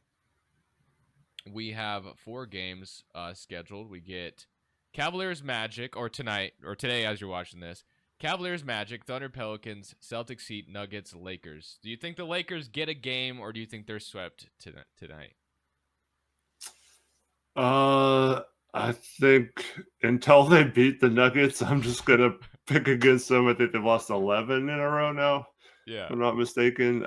we have 4 games scheduled. We get Cavaliers Magic, or tonight or today as you're watching this. Cavaliers Magic, Thunder Pelicans, Celtics Heat, Nuggets, Lakers. Do you think the Lakers get a game, or do you think they're swept tonight? I think until they beat the Nuggets, I'm just gonna pick against them. I think they've lost 11 in a row now, if Yeah. I'm not mistaken.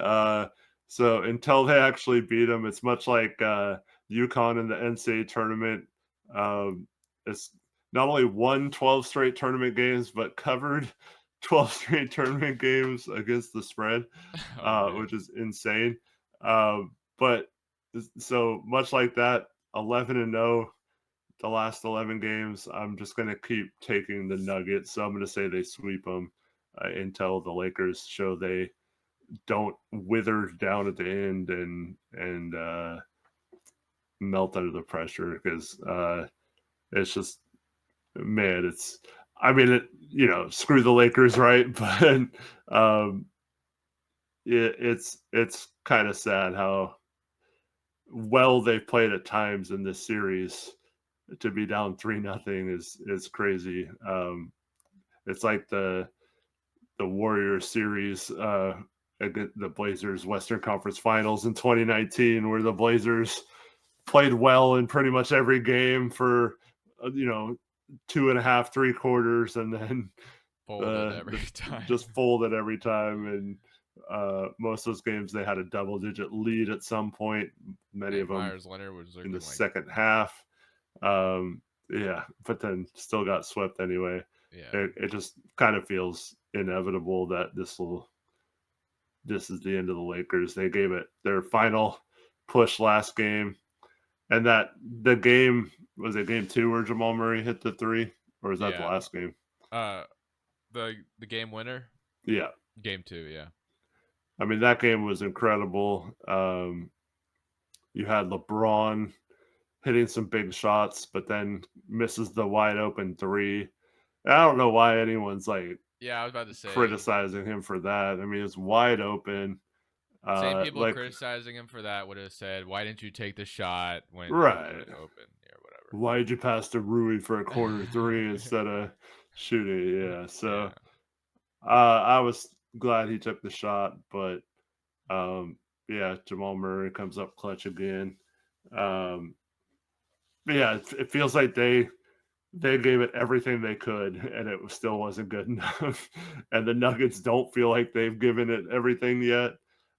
So until they actually beat them, it's much like UConn in the NCAA tournament. It's not only won 12 straight tournament games, but covered 12 straight tournament games against the spread, Oh man. which is insane. But so much like that, 11-0 the last 11 games. I'm just going to keep taking the Nuggets. So I'm going to say they sweep them until the Lakers show they don't wither down at the end and melt under the pressure, because it's just, man, it's, I mean, screw the Lakers, right? But it's kind of sad how well they've played at times in this series. To be down 3-0 is crazy. It's like the Warriors series against the Blazers Western Conference Finals in 2019, where the Blazers played well in pretty much every game for 2.5, 3 quarters, and then Folded every time. just folded every time. And most of those games they had a double-digit lead at some point. Many of them Myers Leonard was in the looking like, second half. Yeah, but then still got swept anyway. yeah. It just kind of feels inevitable that this is the end of the Lakers. They gave it their final push last game, and that the game was it game 2 where Jamal Murray hit the 3, or was that the Yeah. last game? Uh the game winner? Yeah, Game 2, yeah. I mean that game was incredible. You had LeBron hitting some big shots, but then misses the wide open 3. I don't know why anyone's like Yeah, I was about to say, criticizing him for that. I mean, it's wide open. same people Like, criticizing him for that would have said, "Why didn't you take the shot when it was right. open?" or whatever. Why did you pass to Rui for a corner 3 instead of shooting? Yeah. Yeah. So I was glad he took the shot, but yeah, Jamal Murray comes up clutch again. Um, but yeah, it feels like they gave it everything they could, and it still wasn't good enough. And the Nuggets don't feel like they've given it everything yet.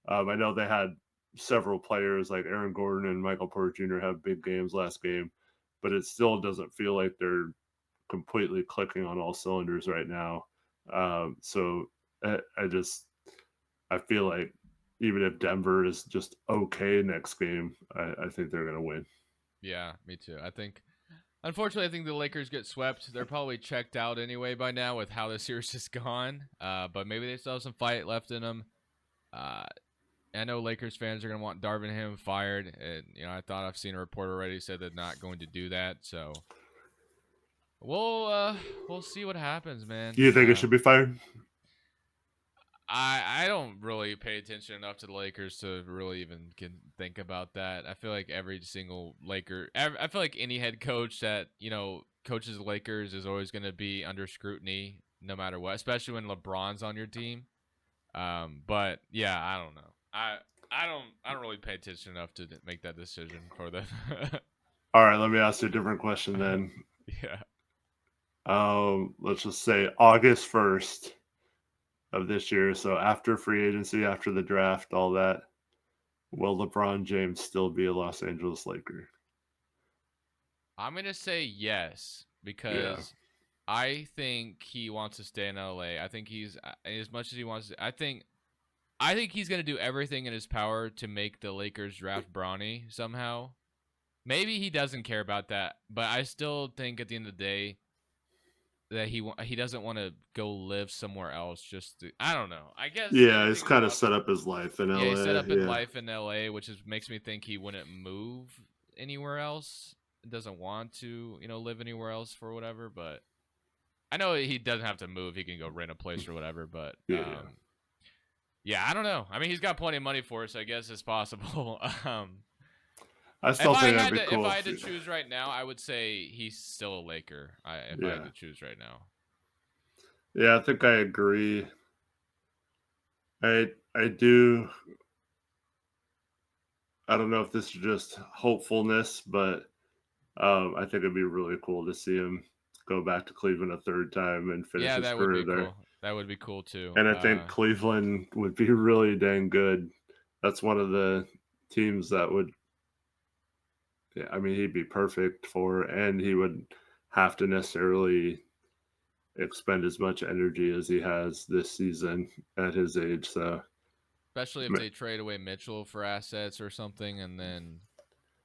I know they had several players like Aaron Gordon and Michael Porter Jr. have big games last game, but it still doesn't feel like they're completely clicking on all cylinders right now. So I feel like even if Denver is just okay next game, I think they're going to win. Yeah, me too. Unfortunately, I think the Lakers get swept. They're probably checked out anyway by now with how the series has gone. But maybe they still have some fight left in them. I know Lakers fans are going to want Darvin Ham fired. And, I thought I've seen a report already said they're not going to do that. So we'll see what happens, man. You think it should be fired? I don't really pay attention enough to the Lakers to really even think about that. I feel like every single I feel like any head coach that coaches the Lakers is always going to be under scrutiny no matter what, especially when LeBron's on your team. But yeah, I don't know. I don't really pay attention enough to make that decision for the. All right, let me ask you a different question then. Yeah. Let's just say August 1st of this year. So after free agency, after the draft, all that, will LeBron James still be a Los Angeles Laker? I'm gonna say yes Yeah. because I think he wants to stay in LA. I think he's as much as he wants to. I think I think he's going to do everything in his power to make the Lakers draft Bronny somehow. Maybe he doesn't care about that, but I still think at the end of the day that he doesn't want to go live somewhere else. I don't know. I guess Yeah, he's everything's kind of set possible. up his life in Yeah, he set LA. up in Yeah. life in LA, which makes me think he wouldn't move anywhere else. Doesn't want to, live anywhere else for whatever. But I know he doesn't have to move. He can go rent a place or whatever. But Yeah. yeah, I don't know. I mean, he's got plenty of money for it, so I guess it's possible. I still think that'd be If cool. I had to choose right now, I would say he's still a Laker. If I had to choose right now. Yeah, I think I agree. I do. I don't know if this is just hopefulness, but I think it'd be really cool to see him go back to Cleveland a third time and finish Yeah, his that would career be there. cool. That would be cool too. And I think Cleveland would be really dang good. That's one of the teams that would. Yeah, I mean, he'd be perfect for, and he would have to necessarily expend as much energy as he has this season at his age. So, especially if they trade away Mitchell for assets or something, and then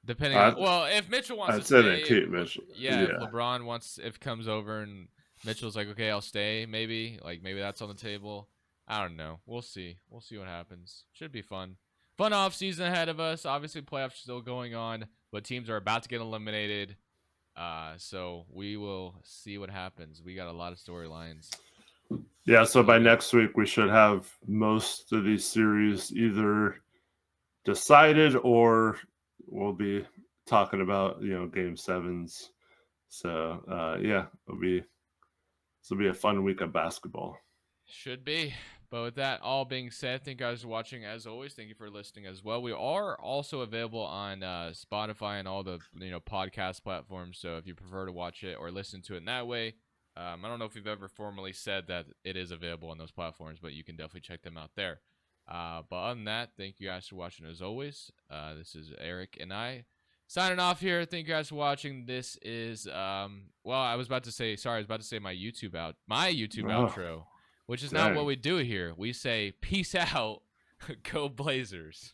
depending on I, if Mitchell wants to I'd say they stay, keep Mitchell. if Yeah. LeBron comes over and Mitchell's like, okay, I'll stay, maybe that's on the table. I don't know. We'll see. We'll see what happens. Should be fun. Fun off season ahead of us. Obviously, playoffs still going on, but teams are about to get eliminated. So we will see what happens. We got a lot of storylines. Yeah, so by next week we should have most of these series either decided or we'll be talking about game sevens. So yeah, this will be a fun week of basketball. Should be. But with that all being said, thank you guys for watching. As always, thank you for listening as well. We are also available on Spotify and all the podcast platforms. So if you prefer to watch it or listen to it in that way, I don't know if we've ever formally said that it is available on those platforms, but you can definitely check them out there. But other than that, thank you guys for watching as always. This is Eric and I signing off here. Thank you guys for watching. This is I was about to say my YouTube outro, which is not what we do here. We say peace out, go Blazers.